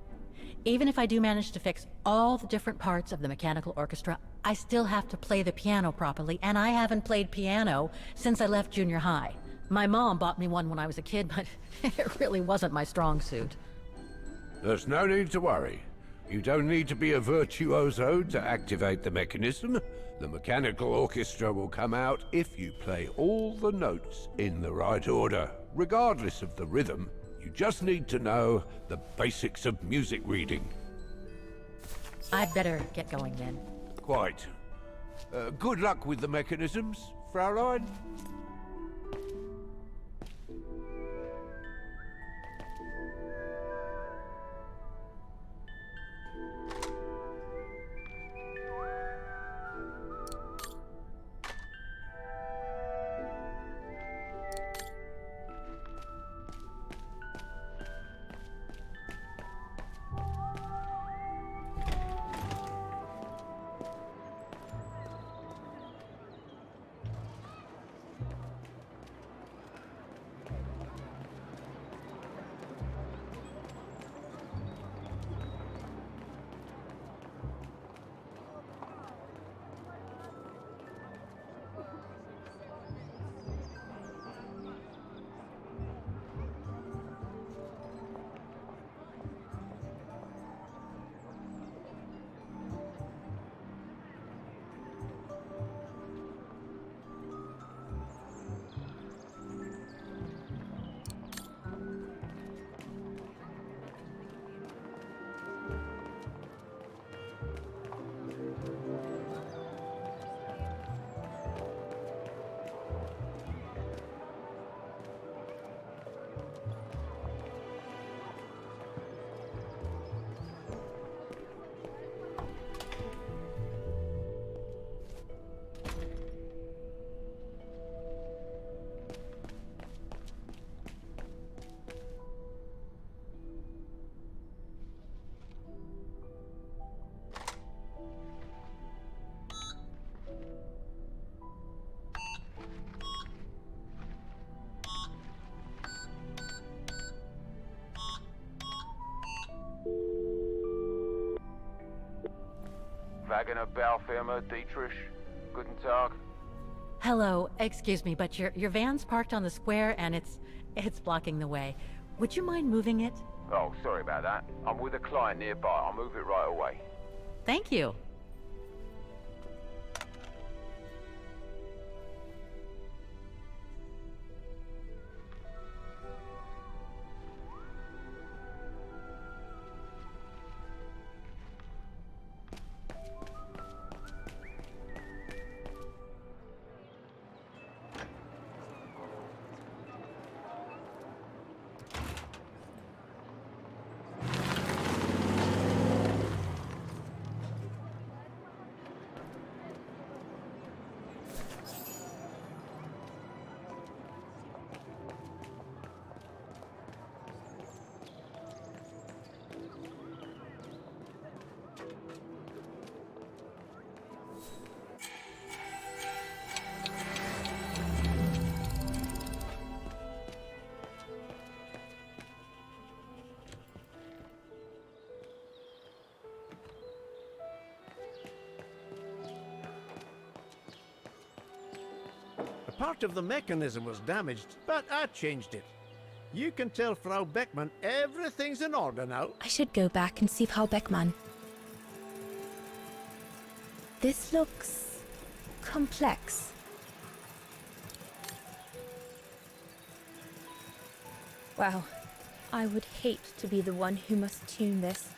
A: Even if I do manage to fix all the different parts of the mechanical orchestra, I still have to play the piano properly, and I haven't played piano since I left junior high. My mom bought me one when I was a kid, but it really wasn't my strong suit.
F: There's no need to worry. You don't need to be a virtuoso to activate the mechanism. The mechanical orchestra will come out if you play all the notes in the right order, regardless of the rhythm. You just need to know the basics of music reading.
A: I'd better get going then.
F: Quite. Good luck with the mechanisms, Fraulein.
L: Wagner Baufirma, Dietrich. Guten Tag.
A: Hello, excuse me, but your van's parked on the square and it's blocking the way. Would you mind moving it?
L: Oh, sorry about that. I'm with a client nearby. I'll move it right away.
A: Thank you.
J: Part of the mechanism was damaged, but I changed it. You can tell Frau Beckmann everything's in order now.
H: I should go back and see Frau Beckmann. This looks complex. Wow, I would hate to be the one who must tune this.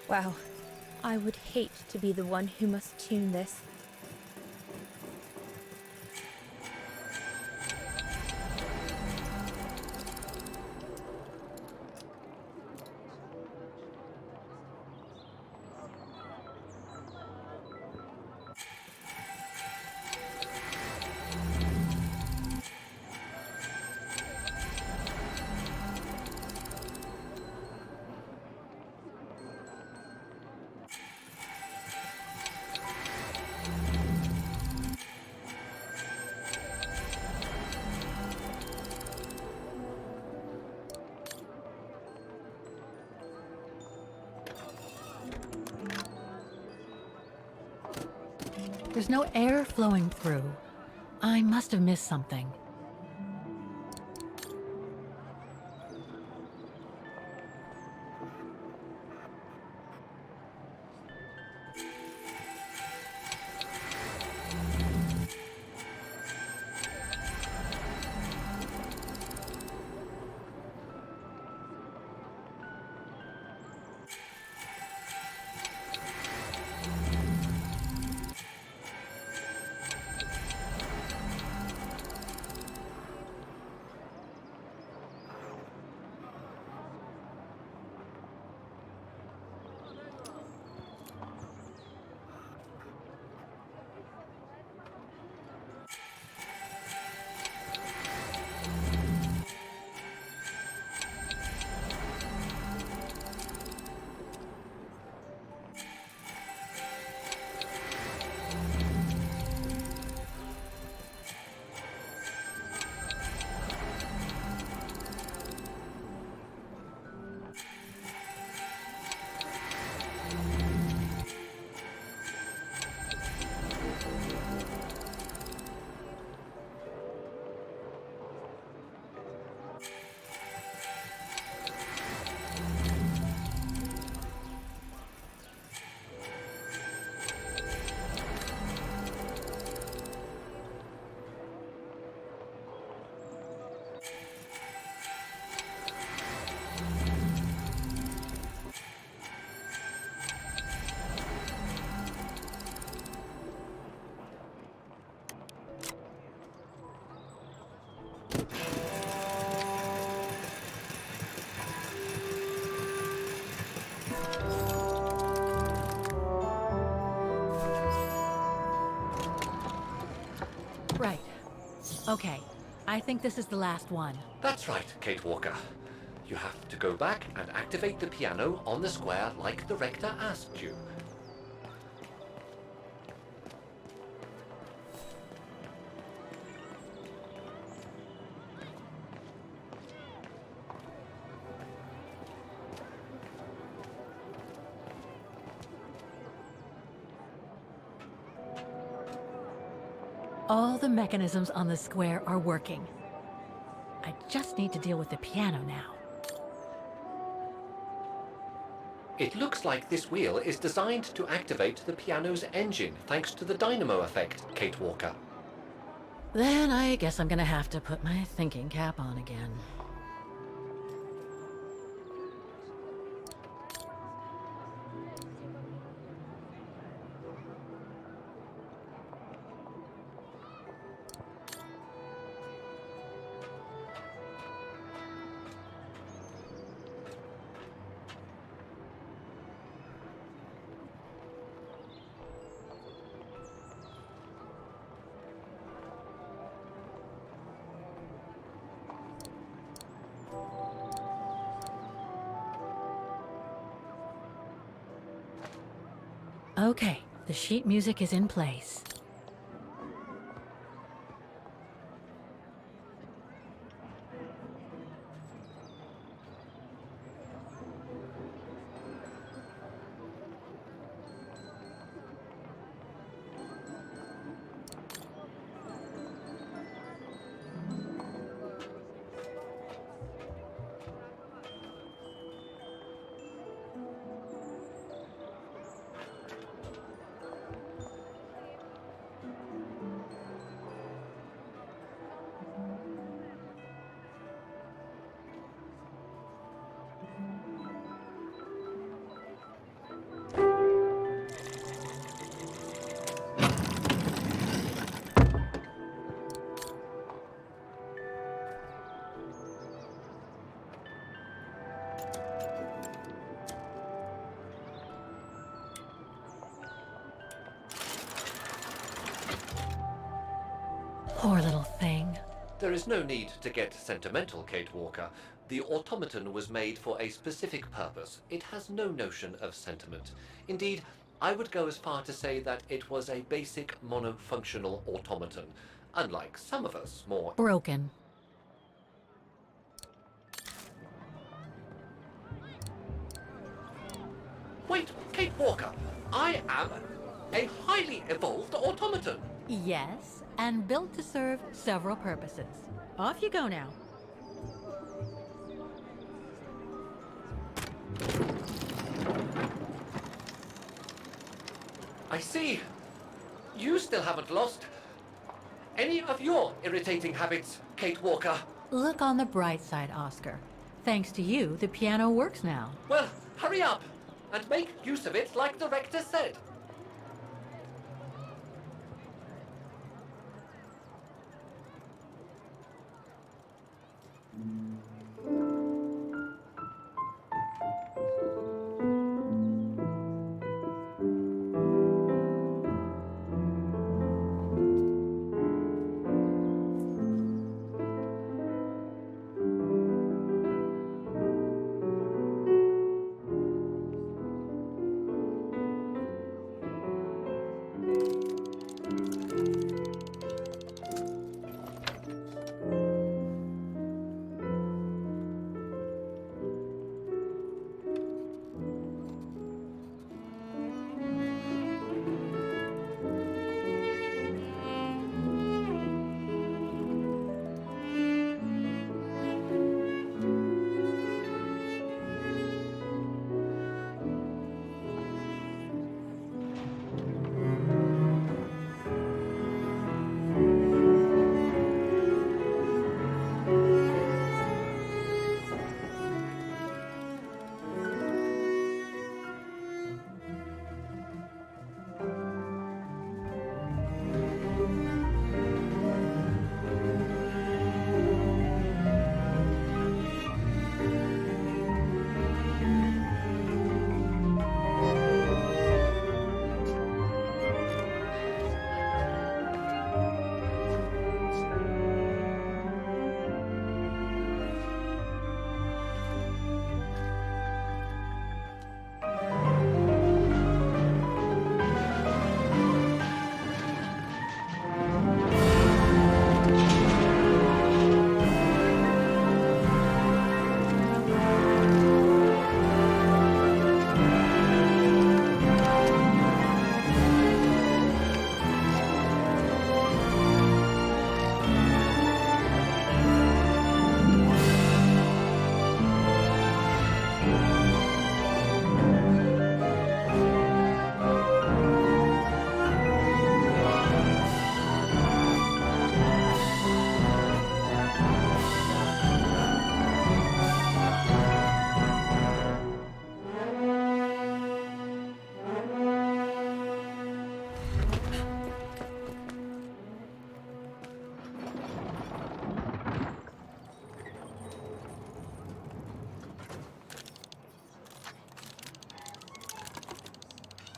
H: Wow. I would hate to be the one who must tune this.
A: There's no air flowing through. I must have missed something. Right. Okay. I think this is the last one.
C: That's right, Kate Walker. You have to go back and activate the piano on the square like the rector asked you.
A: All the mechanisms on the square are working. I just need to deal with the piano now.
C: It looks like this wheel is designed to activate the piano's engine thanks to the dynamo effect, Kate Walker.
A: Then I guess I'm gonna have to put my thinking cap on again. Okay, the sheet music is in place.
C: There is no need to get sentimental, Kate Walker. The automaton was made for a specific purpose. It has no notion of sentiment. Indeed, I would go as far to say that it was a basic monofunctional automaton, unlike some of us more...
A: Broken.
C: Wait, Kate Walker, I am a highly evolved automaton.
A: Yes, and built to serve several purposes. Off you go now.
C: I see. You still haven't lost any of your irritating habits, Kate Walker.
A: Look on the bright side, Oscar. Thanks to you, the piano works now.
C: Well, hurry up and make use of it like the rector said.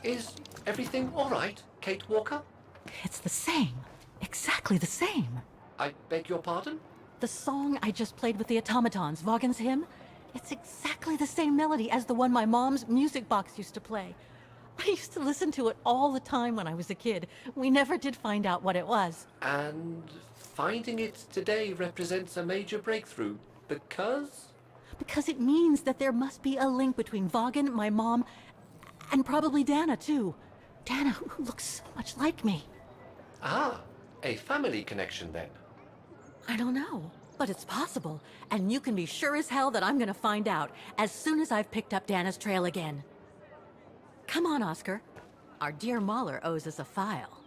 C: Is everything all right, Kate Walker?
A: It's the same. Exactly the same.
C: I beg your pardon?
A: The song I just played with the automatons, Vaughan's hymn, it's exactly the same melody as the one my mom's music box used to play. I used to listen to it all the time when I was a kid. We never did find out what it was.
C: And finding it today represents a major breakthrough, because?
A: Because it means that there must be a link between Vaughan, my mom, and probably Dana, too. Dana, who looks so much like me.
C: Ah, a family connection then.
A: I don't know, but it's possible. And you can be sure as hell that I'm gonna find out as soon as I've picked up Dana's trail again. Come on, Oscar. Our dear Mahler owes us a file.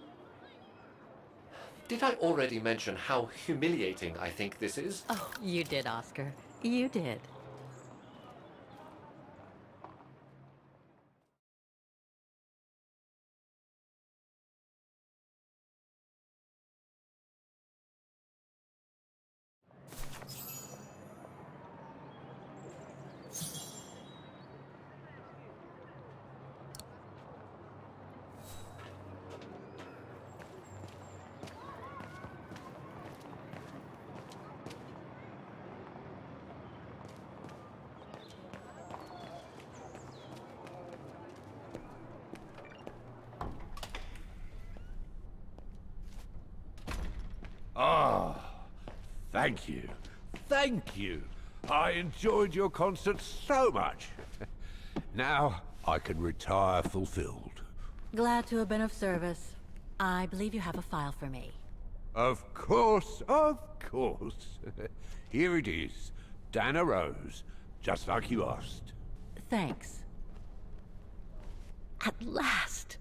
C: Did I already mention how humiliating I think this is?
A: Oh, you did, Oscar. You did.
F: Thank you. Thank you. I enjoyed your concert so much. Now I can retire fulfilled.
A: Glad to have been of service. I believe you have a file for me.
F: Of course, of course. Here it is. Dana Rose, just like you asked.
A: Thanks. At last!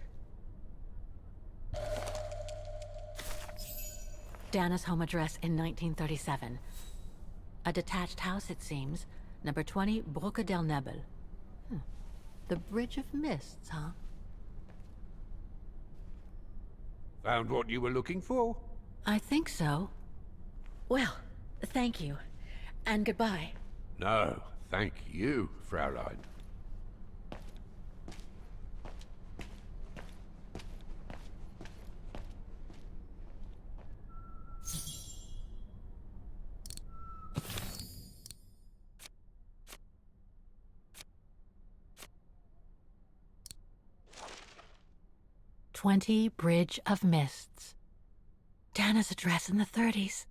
A: Dana's home address in 1937. A detached house, it seems. Number 20, Brücke der Nebel. The Bridge of Mists, huh?
F: Found what you were looking for?
A: I think so. Well, thank you. And goodbye.
F: No, thank you, Fraulein.
A: "20 Bridge of Mists." Dana's address in the 30s.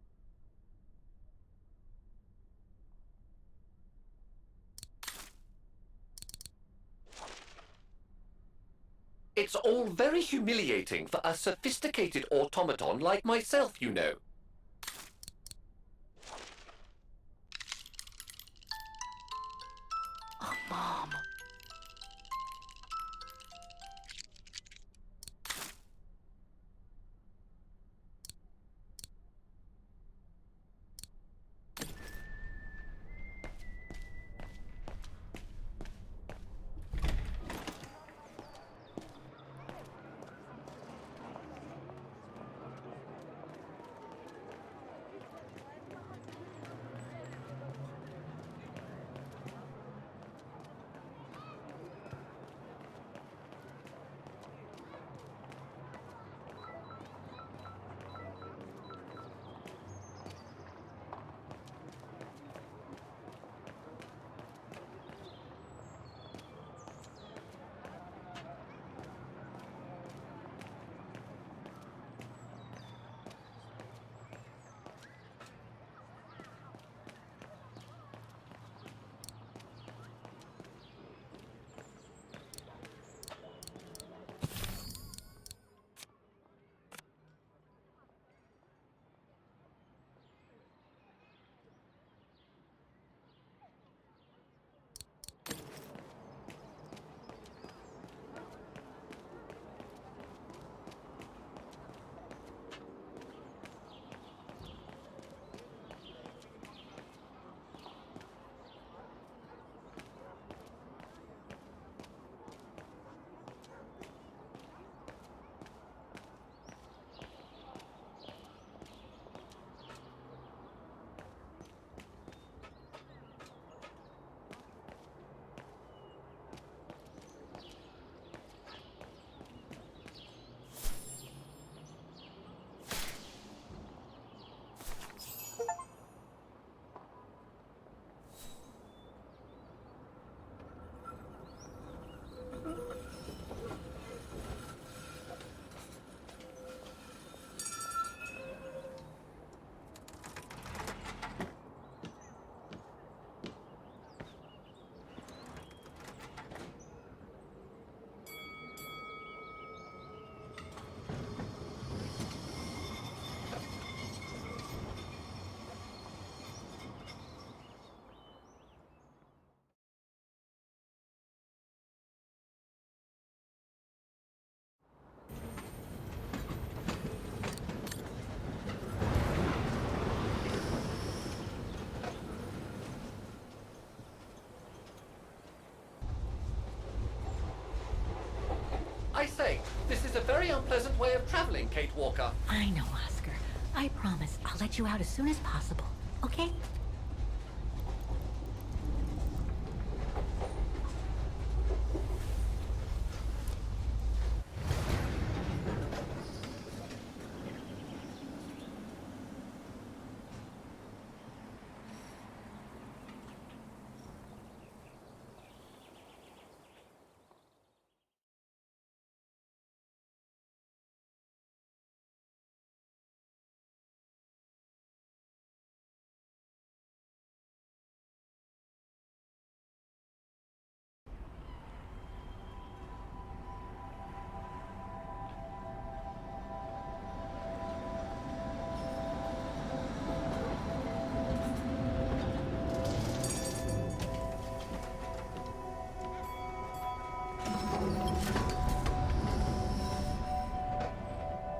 C: It's all very humiliating for a sophisticated automaton like myself, you know.
A: Oh, Mom.
C: I say, this is a very unpleasant way of traveling, Kate Walker.
A: I know, Oscar. I promise I'll let you out as soon as possible, okay?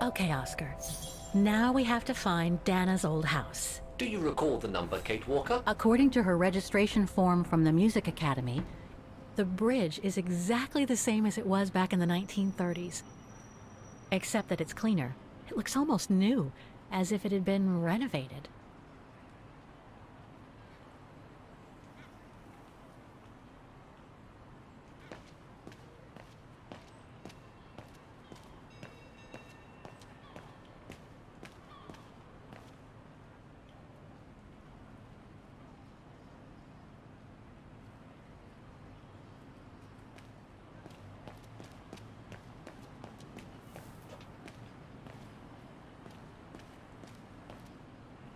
A: Okay, Oscar. Now we have to find Dana's old house.
C: Do you recall the number, Kate Walker?
A: According to her registration form from the Music Academy, the bridge is exactly the same as it was back in the 1930s. Except that it's cleaner. It looks almost new, as if it had been renovated.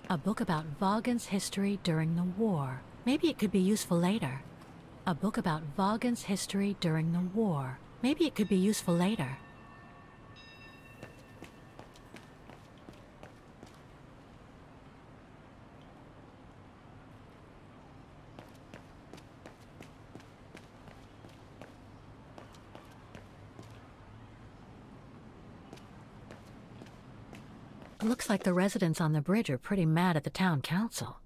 A: A book about Vaughan's history during the war. Maybe it could be useful later. A book about Vaughan's history during the war. Maybe it could be useful later. Looks like the residents on the bridge are pretty mad at the town council.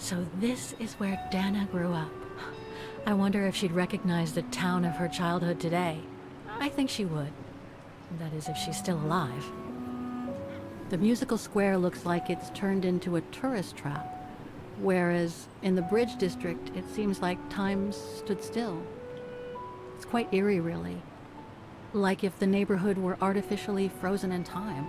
A: So this is where Dana grew up. I wonder if she'd recognize the town of her childhood today. I think she would. That is, if she's still alive. The musical square looks like it's turned into a tourist trap, whereas in the Bridge District, it seems like time stood still. It's quite eerie, really. Like if the neighborhood were artificially frozen in time.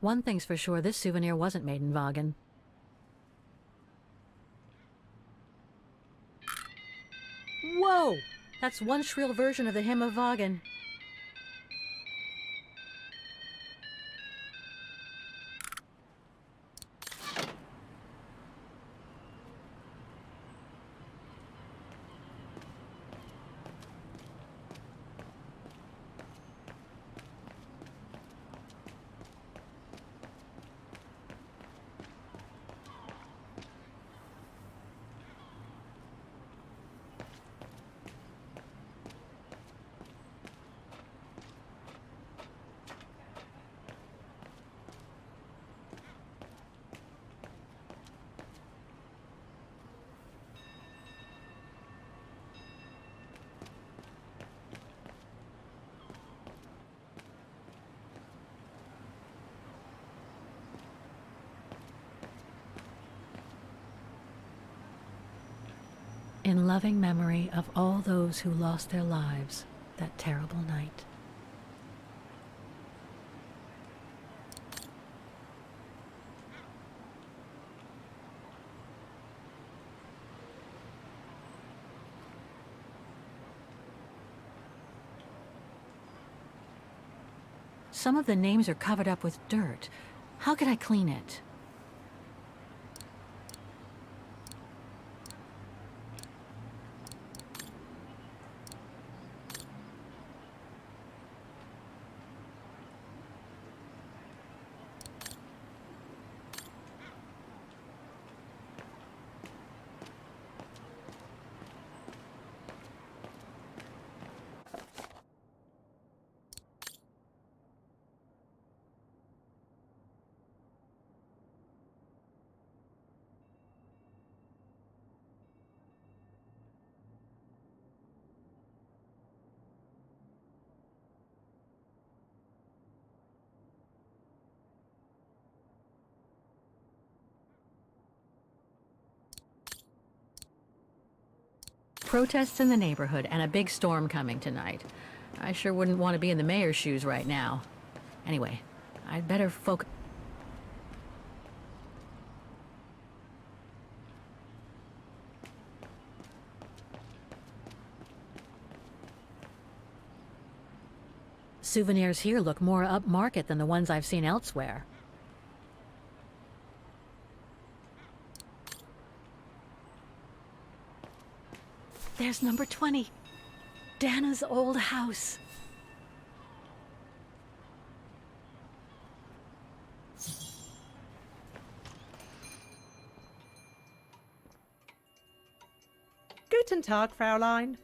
A: One thing's for sure, this souvenir wasn't made in Vagen. Whoa! That's one shrill version of the Hymn of Vagen. In loving memory of all those who lost their lives that terrible night. Some of the names are covered up with dirt. How could I clean it? Protests in the neighborhood and a big storm coming tonight. I sure wouldn't want to be in the mayor's shoes right now. Anyway, I'd better focus. Souvenirs here look more upmarket than the ones I've seen elsewhere. There's number 20. Dana's old house.
M: Guten Tag, Fräulein.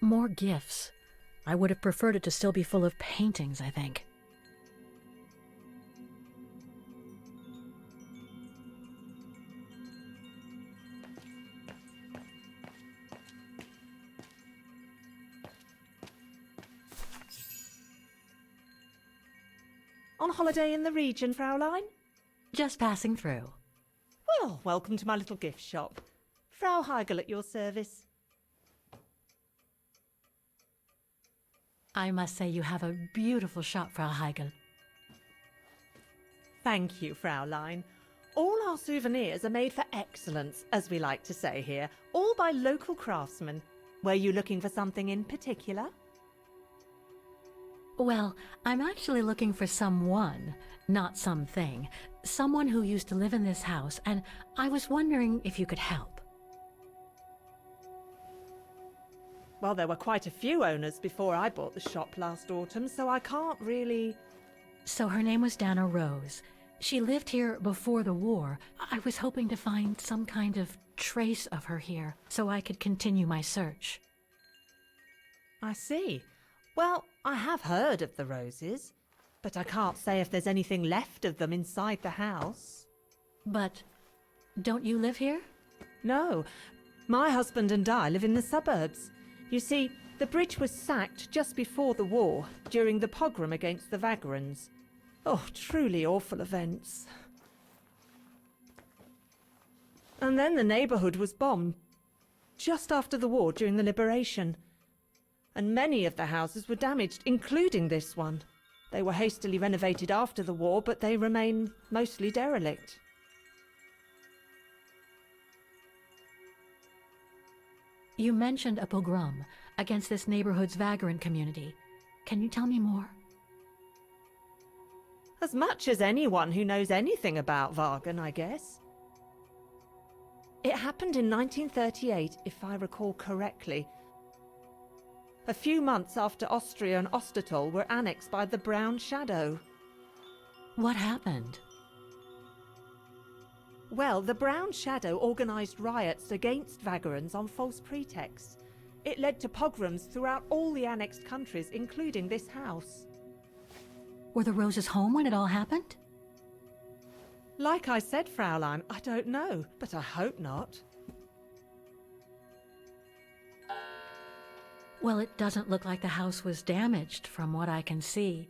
A: More gifts. I would have preferred it to still be full of paintings, I think.
M: On holiday in the region, Fräulein?
A: Just passing through.
M: Well, welcome to my little gift shop. Frau Heigl at your service.
A: I must say you have a beautiful shop, Frau Heigl.
M: Thank you, Fräulein. All our souvenirs are made for excellence, as we like to say here, all by local craftsmen. Were you looking for something in particular?
A: Well, I'm actually looking for someone, not something. Someone who used to live in this house, and I was wondering if you could help.
M: Well, there were quite a few owners before I bought the shop last autumn, so I can't really...
A: So her name was Dana Rose. She lived here before the war. I was hoping to find some kind of trace of her here, so I could continue my search.
M: I see. Well, I have heard of the roses, but I can't say if there's anything left of them inside the house.
A: But don't you live here?
M: No. My husband and I live in the suburbs. You see, the bridge was sacked just before the war, during the pogrom against the Vagrants. Oh, truly awful events. And then the neighbourhood was bombed, just after the war during the liberation. And many of the houses were damaged, including this one. They were hastily renovated after the war, but they remain mostly derelict.
A: You mentioned a pogrom against this neighborhood's vagrant community. Can you tell me more?
M: As much as anyone who knows anything about Wagen, I guess. It happened in 1938, if I recall correctly. A few months after Austria and Ostertal were annexed by the Brown Shadow.
A: What happened?
M: Well, the Brown Shadow organised riots against Vagrants on false pretexts. It led to pogroms throughout all the annexed countries, including this house.
A: Were the Roses home when it all happened?
M: Like I said, Fraulein, I don't know, but I hope not.
A: Well, it doesn't look like the house was damaged from what I can see.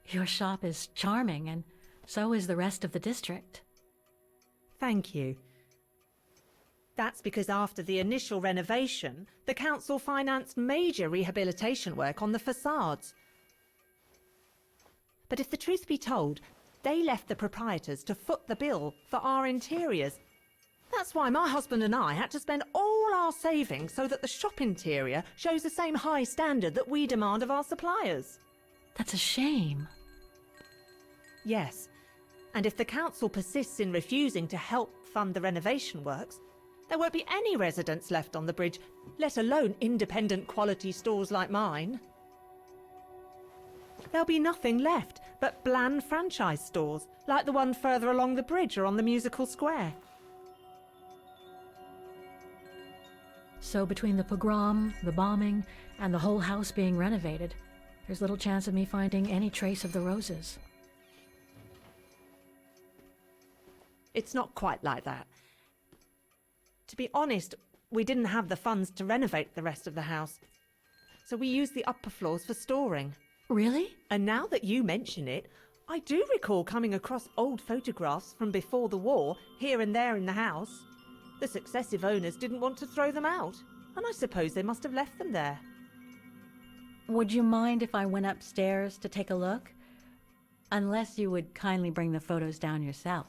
A: Your shop is charming, and so is the rest of the district.
M: Thank you. That's because after the initial renovation, the council financed major rehabilitation work on the facades. But if the truth be told, they left the proprietors to foot the bill for our interiors. That's why my husband and I had to spend all our savings so that the shop interior shows the same high standard that we demand of our suppliers.
A: That's a shame.
M: Yes, and if the council persists in refusing to help fund the renovation works, there won't be any residents left on the bridge, let alone independent quality stores like mine. There'll be nothing left but bland franchise stores, like the one further along the bridge or on the musical square.
A: So between the pogrom, the bombing, and the whole house being renovated, there's little chance of me finding any trace of the Roses.
M: It's not quite like that. To be honest, we didn't have the funds to renovate the rest of the house, so we used the upper floors for storing.
A: Really?
M: And now that you mention it, I do recall coming across old photographs from before the war, here and there in the house. The successive owners didn't want to throw them out, and I suppose they must have left them there.
A: Would you mind if I went upstairs to take a look? Unless you would kindly bring the photos down yourself.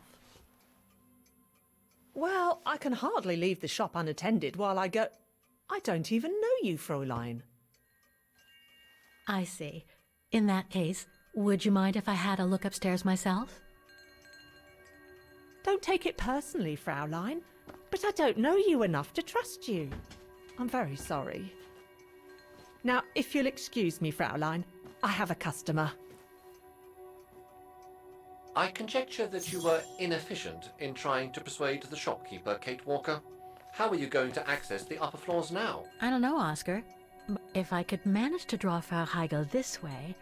M: Well, I can hardly leave the shop unattended while I go... I don't even know you, Fräulein.
A: I see. In that case, would you mind if I had a look upstairs myself?
M: Don't take it personally, Fraulein, but I don't know you enough to trust you. I'm very sorry. Now, if you'll excuse me, Fraulein, I have a customer.
C: I conjecture that you were inefficient in trying to persuade the shopkeeper, Kate Walker. How are you going to access the upper floors now?
A: I don't know, Oscar. If I could manage to draw Frau Heigl this way,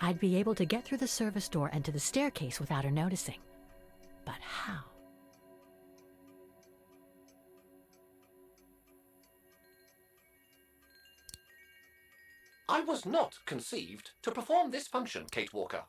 A: I'd be able to get through the service door and to the staircase without her noticing. But how?
C: I was not conceived to perform this function, Kate Walker.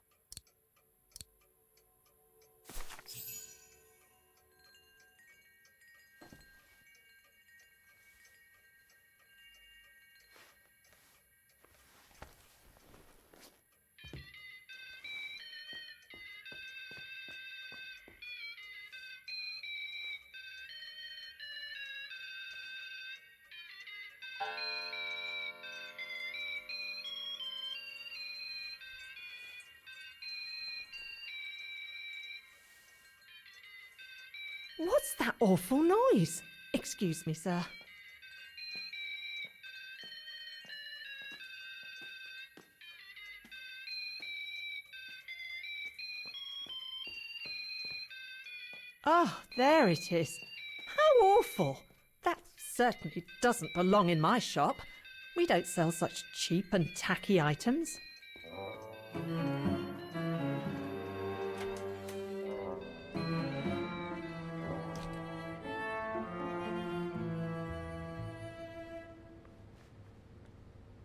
M: What's that awful noise? Excuse me, sir. Oh, there it is. How awful! That certainly doesn't belong in my shop. We don't sell such cheap and tacky items.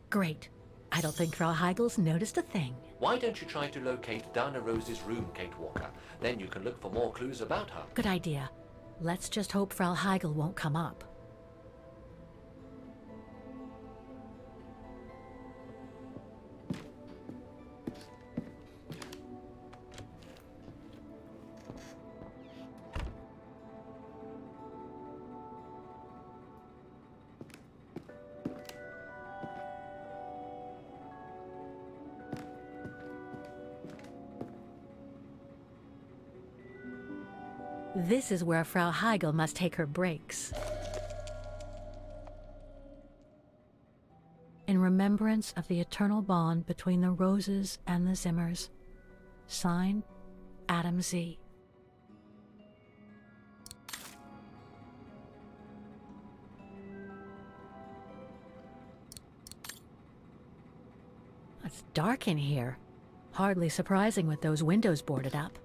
A: Great. I don't think Frau Heigel's noticed a thing.
C: Why don't you try to locate Dana Rose's room, Kate Walker? Then you can look for more clues about her.
A: Good idea. Let's just hope Frau Heigel won't come up. This is where Frau Heigel must take her breaks. In remembrance of the eternal bond between the Roses and the Zimmers. Signed, Adam Z. It's dark in here. Hardly surprising with those windows boarded up.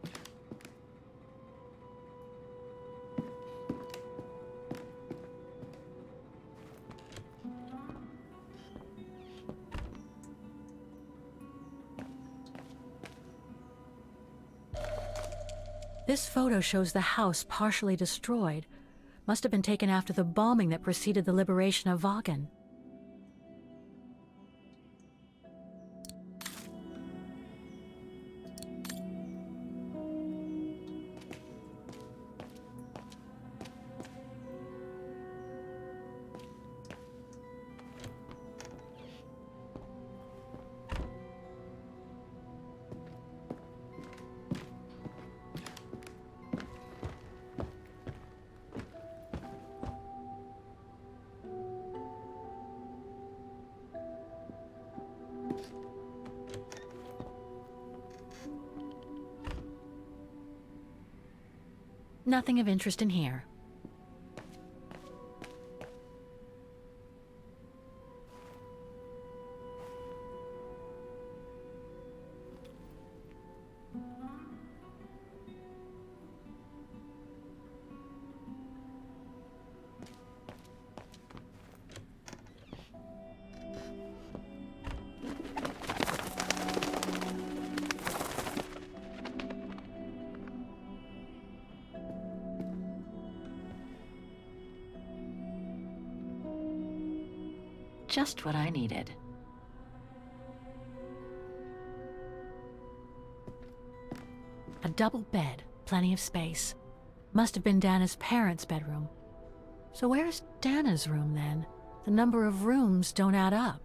A: This photo shows the house partially destroyed. Must have been taken after the bombing that preceded the liberation of Wagen. Nothing of interest in here. Just what I needed. A double bed, plenty of space. Must have been Dana's parents' bedroom. So where's Dana's room then? The number of rooms don't add up.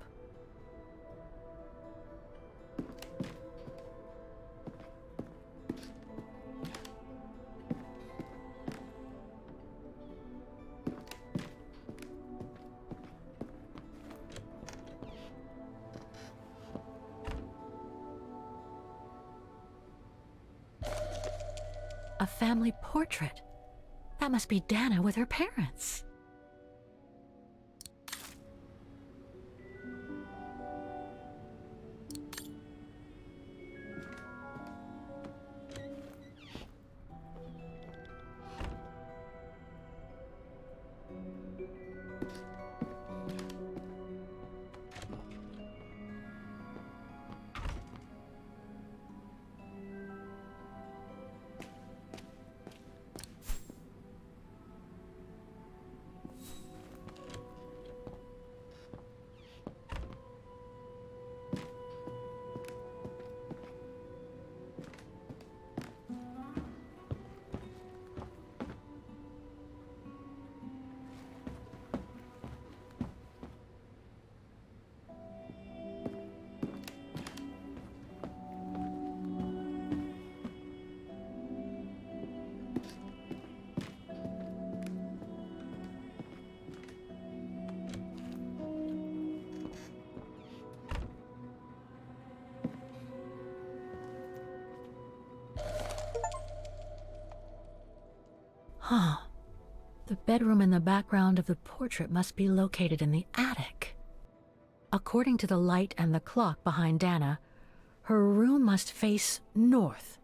A: A family portrait. That must be Dana with her parents. Huh. The bedroom in the background of the portrait must be located in the attic. According to the light and the clock behind Dana, her room must face north.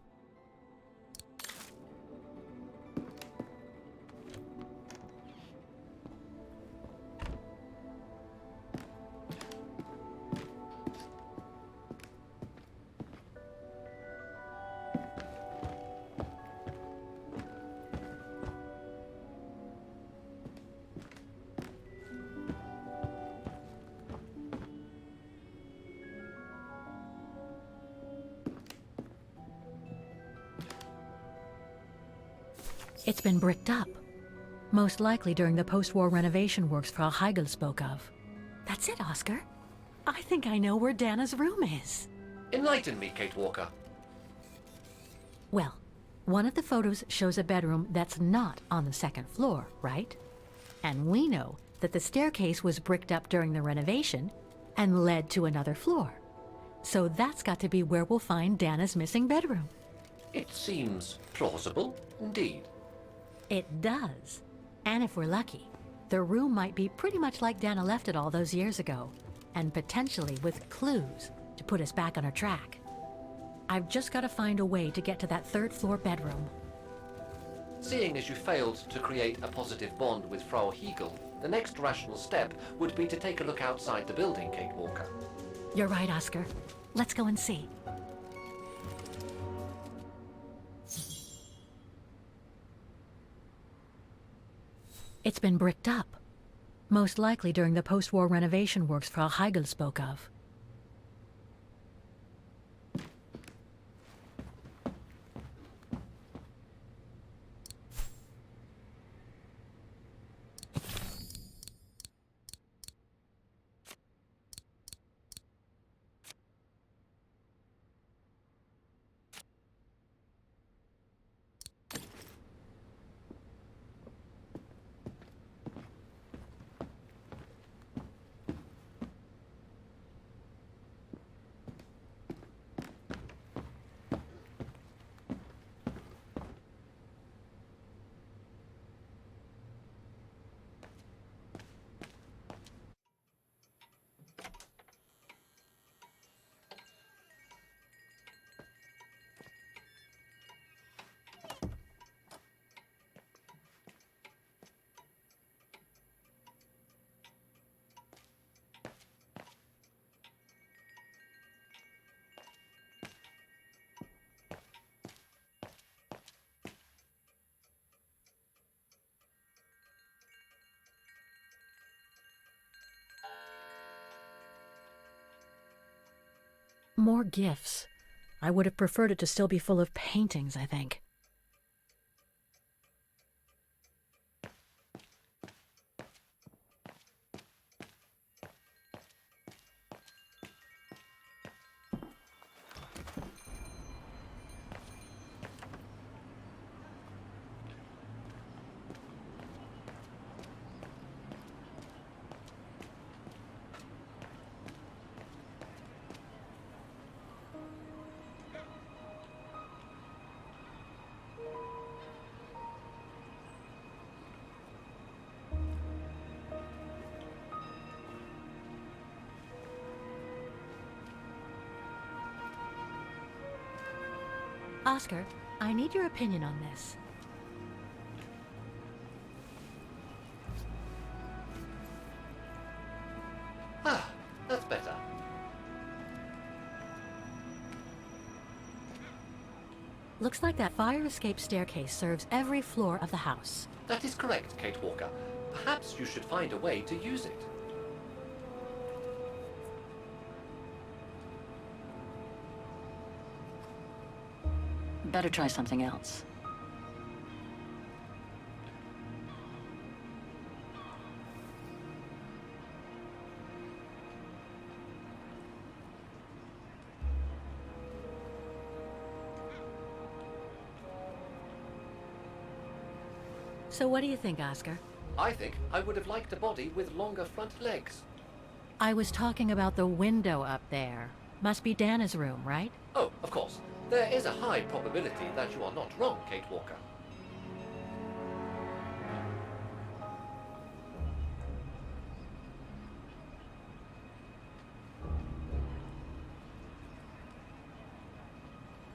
A: It's been bricked up, most likely during the post-war renovation works Frau Heigl spoke of. That's it, Oscar. I think I know where Dana's room is.
C: Enlighten me, Kate Walker.
A: Well, one of the photos shows a bedroom that's not on the second floor, right? And we know that the staircase was bricked up during the renovation and led to another floor. So that's got to be where we'll find Dana's missing bedroom.
C: It seems plausible, indeed.
A: It does. And if we're lucky, the room might be pretty much like Dana left it all those years ago, and potentially with clues to put us back on our track. I've just got to find a way to get to that third floor bedroom.
C: Seeing as you failed to create a positive bond with Frau Heigl, the next rational step would be to take a look outside the building, Kate Walker.
A: You're right, Oscar. Let's go and see. It's been bricked up, most likely during the post-war renovation works Frau Heigl spoke of. More gifts. I would have preferred it to still be full of paintings, I think. Oscar, I need your opinion on this.
C: Ah, that's better.
A: Looks like that fire escape staircase serves every floor of the house.
C: That is correct, Kate Walker. Perhaps you should find a way to use it.
A: Better try something else. So what do you think, Oscar?
C: I think I would have liked a body with longer front legs.
A: I was talking about the window up there. Must be Dana's room, right?
C: Oh, of course. There is a high probability that you are not wrong, Kate Walker.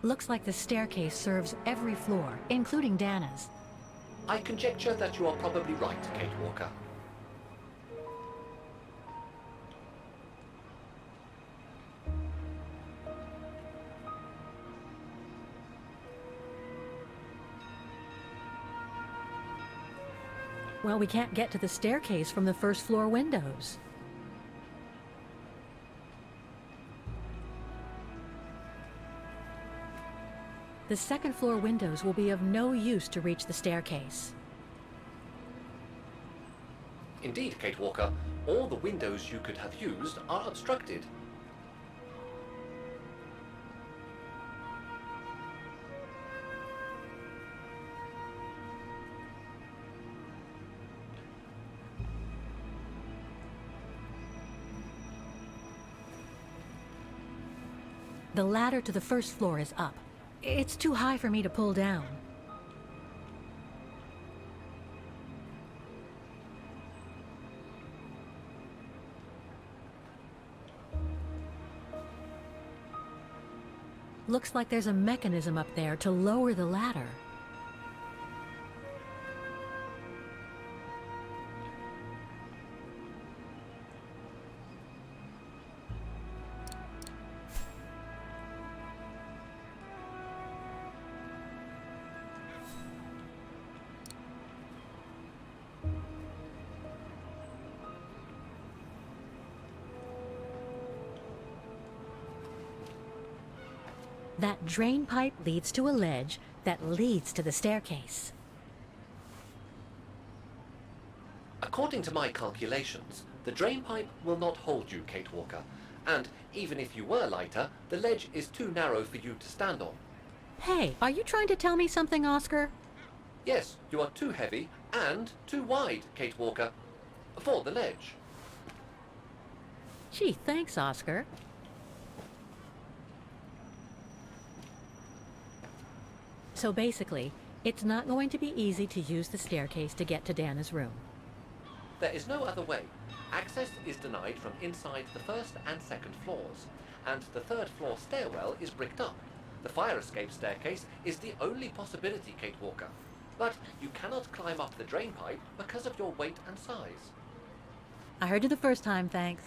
A: Looks like the staircase serves every floor, including Dana's.
C: I conjecture that you are probably right, Kate Walker.
A: Well, we can't get to the staircase from the first floor windows. The second floor windows will be of no use to reach the staircase.
C: Indeed, Kate Walker, all the windows you could have used are obstructed.
A: The ladder to the first floor is up. It's too high for me to pull down. Looks like there's a mechanism up there to lower the ladder. That drain pipe leads to a ledge that leads to the staircase.
C: According to my calculations, the drain pipe will not hold you, Kate Walker. And even if you were lighter, the ledge is too narrow for you to stand on.
A: Hey, are you trying to tell me something, Oscar?
C: Yes, you are too heavy and too wide, Kate Walker, for the ledge.
A: Gee, thanks, Oscar. So basically, it's not going to be easy to use the staircase to get to Dana's room.
C: There is no other way. Access is denied from inside the first and second floors, and the third floor stairwell is bricked up. The fire escape staircase is the only possibility, Kate Walker. But you cannot climb up the drain pipe because of your weight and size.
A: I heard you the first time, thanks.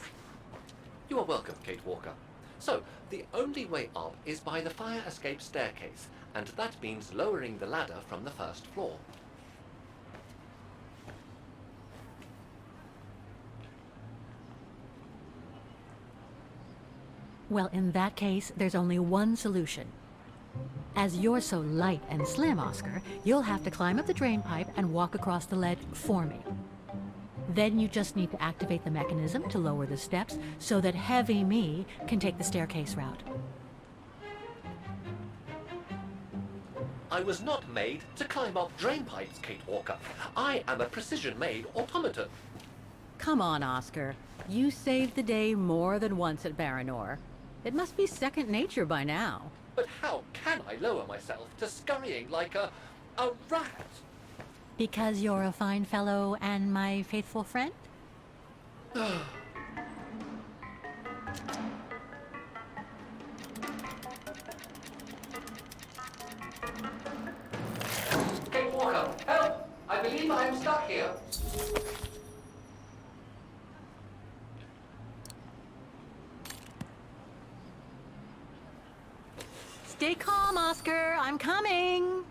C: You are welcome, Kate Walker. So, the only way up is by the fire escape staircase, and that means lowering the ladder from the first floor.
A: Well, in that case, there's only one solution. As you're so light and slim, Oscar, you'll have to climb up the drain pipe and walk across the ledge for me. Then you just need to activate the mechanism to lower the steps so that heavy me can take the staircase route.
C: I was not made to climb up drain pipes, Kate Walker. I am a precision-made automaton.
A: Come on, Oscar. You saved the day more than once at Baranor. It must be second nature by now.
C: But how can I lower myself to scurrying like a rat?
A: Because you're a fine fellow and my faithful friend?
C: Kate Walker, help! I believe I am stuck here.
A: Stay calm, Oscar. I'm coming.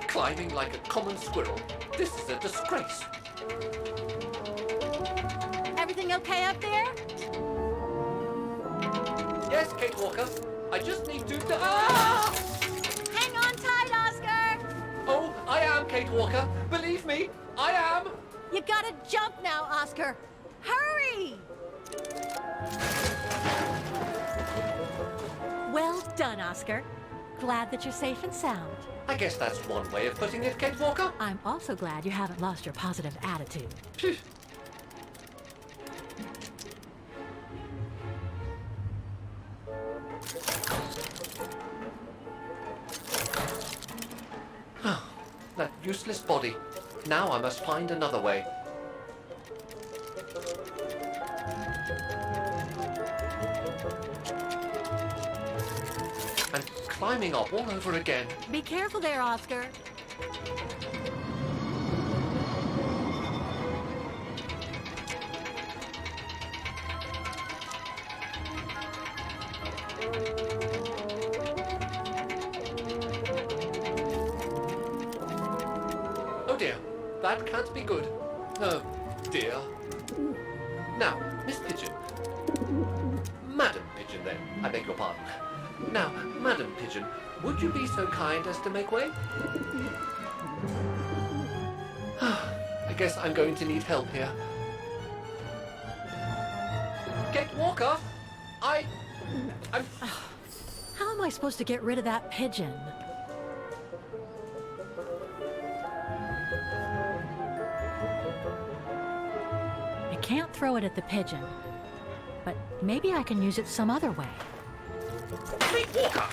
C: Climbing like a common squirrel. This is a disgrace.
D: Everything okay up there?
C: Yes, Kate Walker. I just need to... Ah!
D: Hang on tight, Oscar!
C: Oh, I am, Kate Walker. Believe me, I am.
D: You gotta jump now, Oscar. Hurry!
A: Well done, Oscar. Glad that you're safe and sound.
C: I guess that's one way of putting it, Kate Walker.
A: I'm also glad you haven't lost your positive attitude.
C: Phew. Useless body. Now I must find another way. And climbing up all over again.
A: Be careful there, Oscar.
C: Oh dear, that can't be good. Oh dear. Now, Miss Pigeon. Madam Pigeon then, I beg your pardon. Now, Madam Pigeon, would you be so kind as to make way? I guess I'm going to need help here. Kate Walker! I'm...
A: How am I supposed to get rid of that pigeon? I can't throw it at the pigeon, but maybe I can use it some other way.
C: Kate Walker!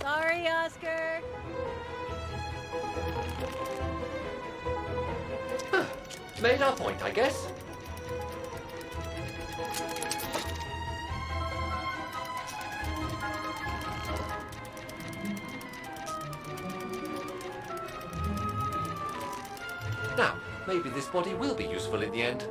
A: Sorry, Oscar.
C: Made our point, I guess. Now, maybe this body will be useful in the end.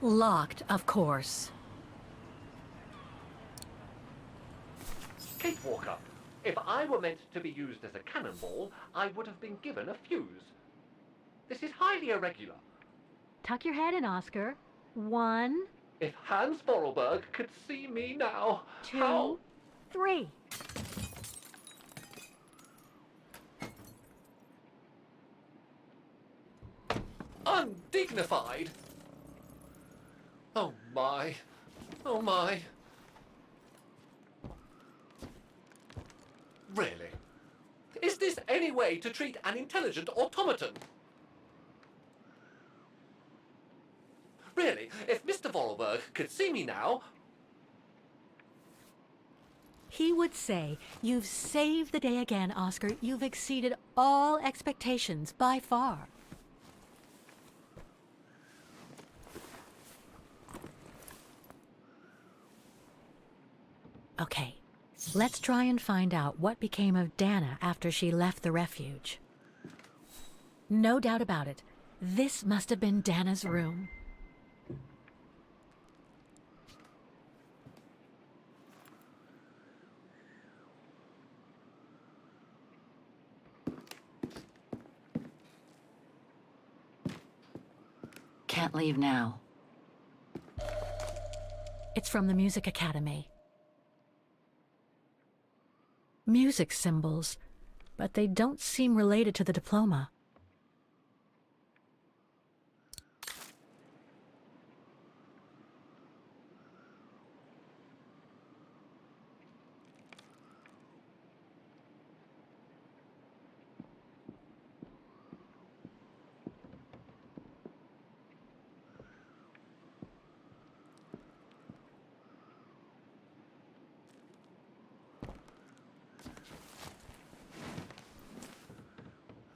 A: Locked, of course.
C: Kate Walker, if I were meant to be used as a cannonball, I would have been given a fuse. This is highly irregular.
A: Tuck your head in, Oscar. 1,
C: If Hans Vorarlberg could see me now,
A: 2,
C: how...
A: 3.
C: Undignified! Oh my. Oh my. Really? Is this any way to treat an intelligent automaton? Really, if Mr. Vorarlberg could see me now...
A: He would say, "You've saved the day again, Oscar. You've exceeded all expectations by far." Okay, let's try and find out what became of Dana after she left the refuge. No doubt about it, this must have been Dana's room.
B: Can't leave now.
A: It's from the Music Academy. Music symbols, but they don't seem related to the diploma.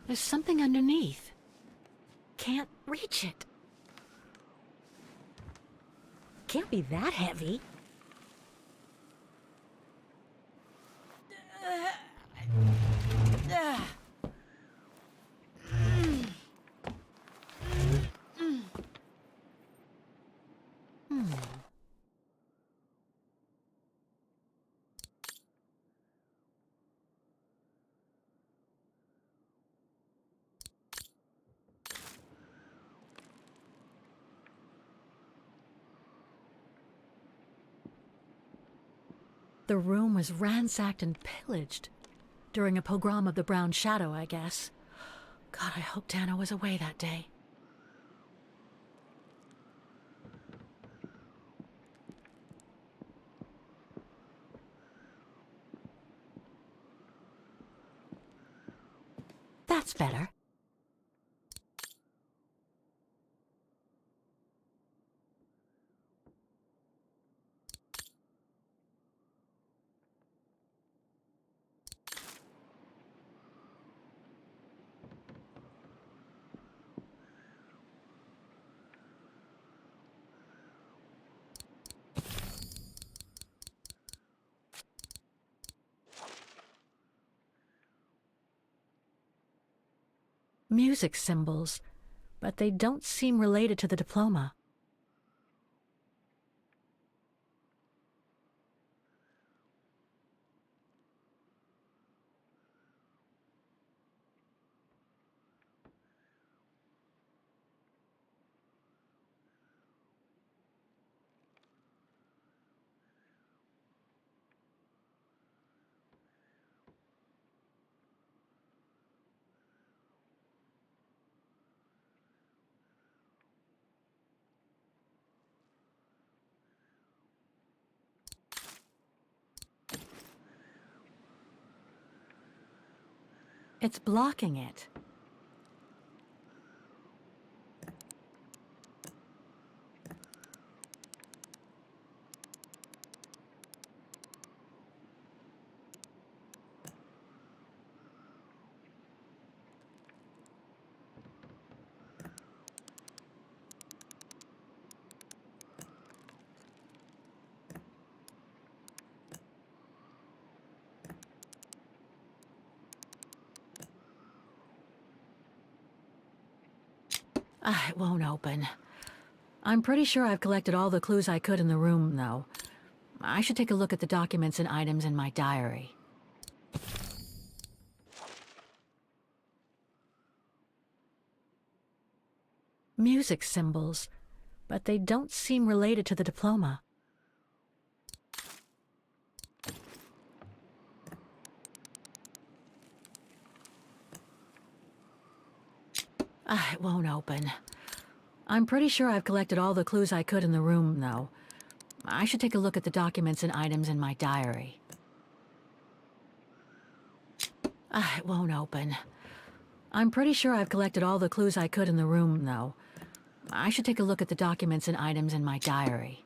A: There's something underneath. Can't reach it. Can't be that heavy. The room was ransacked and pillaged. During a pogrom of the Brown Shadow, I guess. God, I hope Dana was away that day. That's better. Music symbols, but they don't seem related to the diploma. It's blocking it. It won't open. I'm pretty sure I've collected all the clues I could in the room, though. I should take a look at the documents and items in my diary. Music symbols, but they don't seem related to the diploma. It won't open. I'm pretty sure I've collected all the clues I could in the room, though. I should take a look at the documents and items in my diary. It won't open. I'm pretty sure I've collected all the clues I could in the room, though. I should take a look at the documents and items in my diary.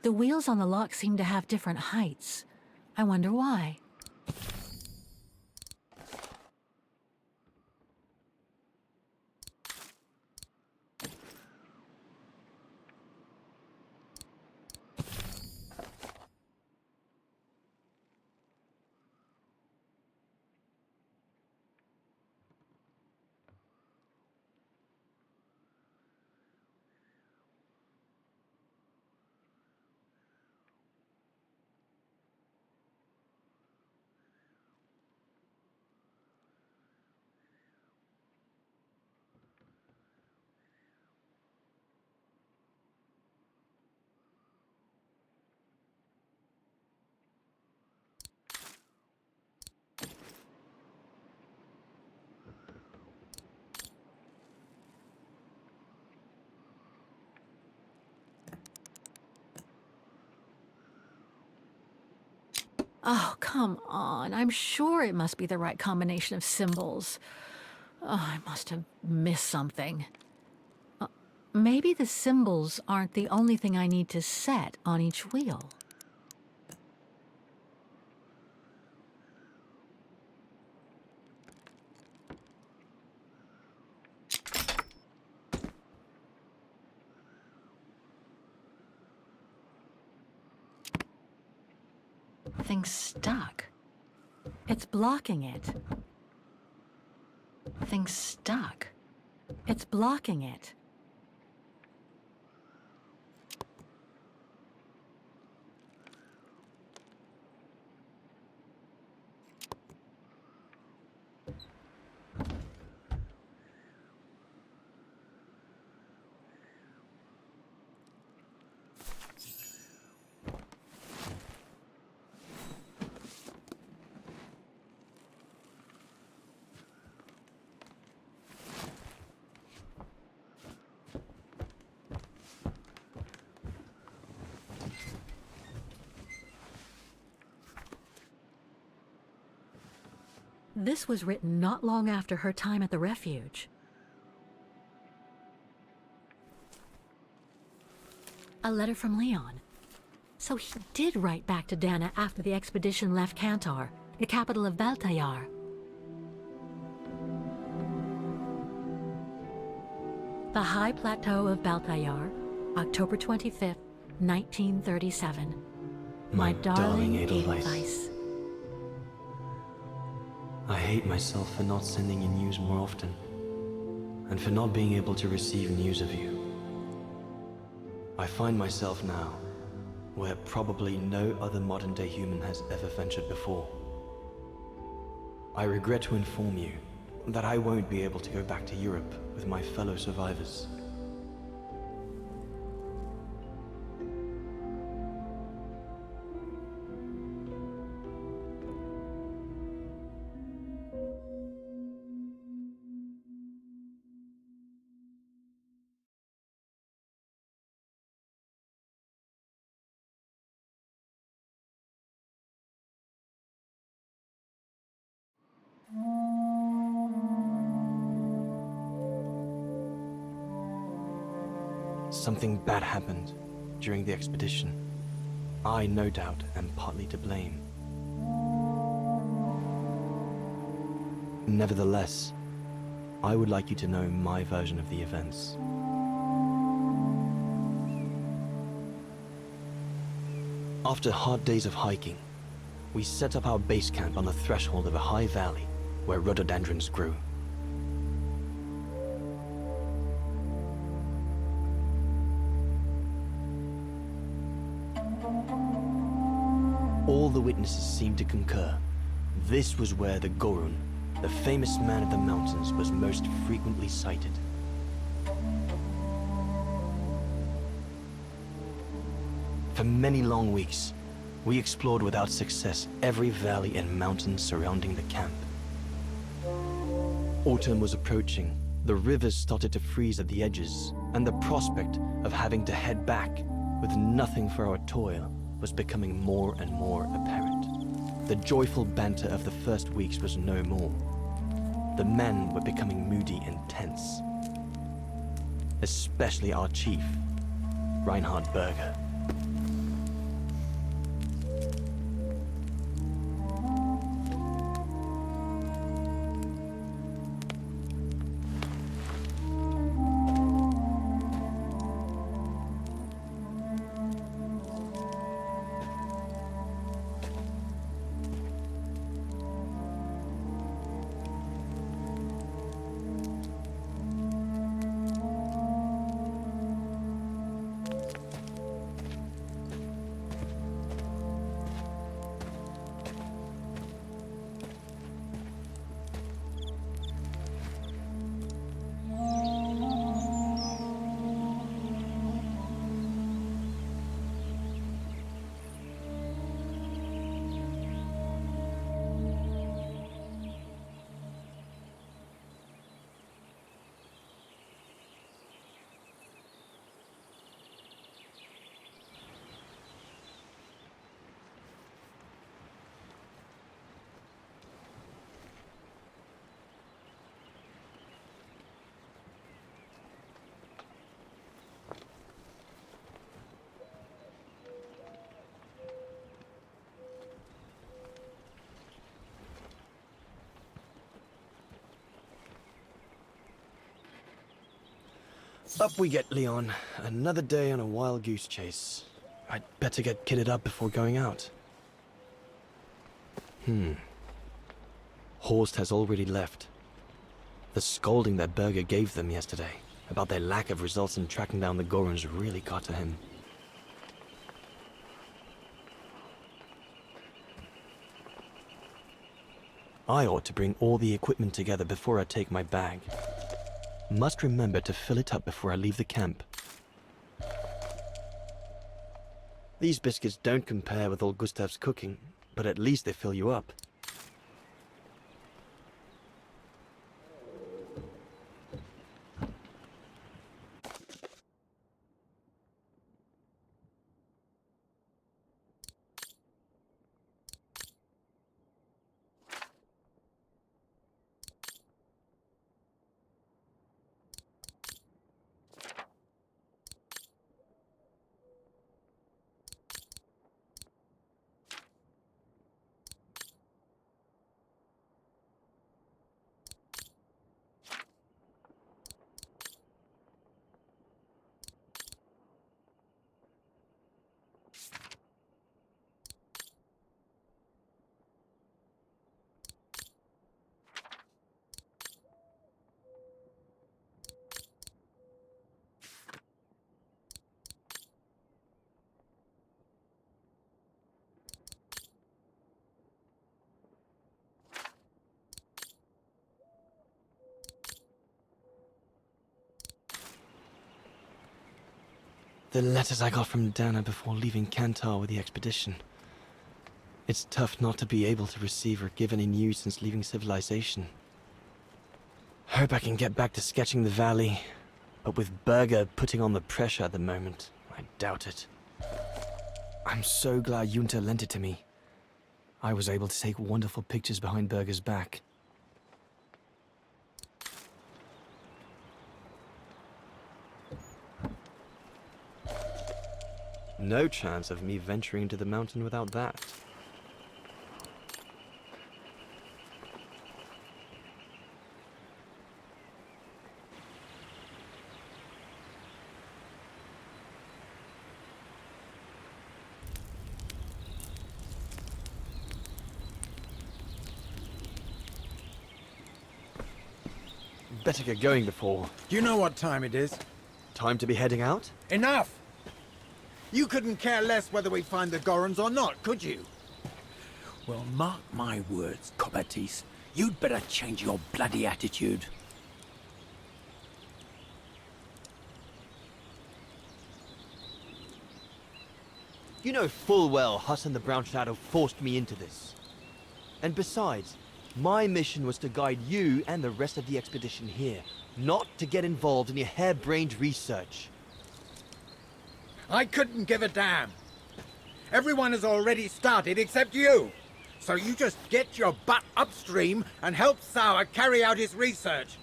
A: The wheels on the lock seem to have different heights. I wonder why. Oh, come on. I'm sure it must be the right combination of symbols. Oh, I must have missed something. Maybe the symbols aren't the only thing I need to set on each wheel. Thing's stuck. It's blocking it. Thing's stuck. It's blocking it. This was written not long after her time at the refuge. A letter from Leon. So he did write back to Dana after the expedition left Kantar, the capital of Baltayar. The High Plateau of Baltayar, October 25th, 1937. My darling Edelweiss.
N: I hate myself for not sending you news more often, and for not being able to receive news of you. I find myself now where probably no other modern-day human has ever ventured before. I regret to inform you that I won't be able to go back to Europe with my fellow survivors. Something bad happened during the expedition. I, no doubt, am partly to blame. Nevertheless, I would like you to know my version of the events. After hard days of hiking, we set up our base camp on the threshold of a high valley where rhododendrons grew. All the witnesses seemed to concur. This was where the Gorun, the famous man of the mountains, was most frequently sighted. For many long weeks, we explored without success every valley and mountain surrounding the camp. Autumn was approaching, the rivers started to freeze at the edges, and the prospect of having to head back with nothing for our toil was becoming more and more apparent. The joyful banter of the first weeks was no more. The men were becoming moody and tense. Especially our chief, Reinhard Berger. Up we get, Leon. Another day on a wild goose chase. I'd better get kitted up before going out. Horst has already left. The scolding that Berger gave them yesterday about their lack of results in tracking down the Goruns really got to him. I ought to bring all the equipment together before I take my bag. Must remember to fill it up before I leave the camp. These biscuits don't compare with old Gustav's cooking, but at least they fill you up. The letters I got from Dana before leaving Kantar with the expedition. It's tough not to be able to receive or give any news since leaving civilization. Hope I can get back to sketching the valley, but with Berger putting on the pressure at the moment, I doubt it. I'm so glad Junta lent it to me. I was able to take wonderful pictures behind Berger's back. No chance of me venturing into the mountain without that. Better get going before...
O: Do you know what time it is?
N: Time to be heading out?
O: Enough! You couldn't care less whether we find the Gorons or not, could you?
P: Well, mark my words, Coppertease. You'd better change your bloody attitude.
N: You know full well Huss and the Brown Shadow forced me into this. And besides, my mission was to guide you and the rest of the expedition here, not to get involved in your harebrained research.
O: I couldn't give a damn. Everyone has already started except you. So you just get your butt upstream and help Sauer carry out his research.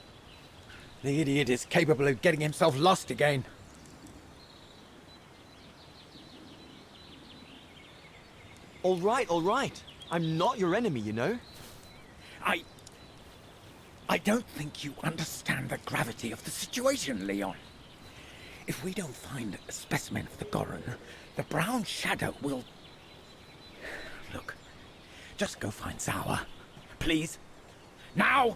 O: The idiot is capable of getting himself lost again.
N: All right. I'm not your enemy, you know?
P: I don't think you understand the gravity of the situation, Leon. If we don't find a specimen of the Goron, the Brown Shadow will... Look, just go find Sauer. Please. Now!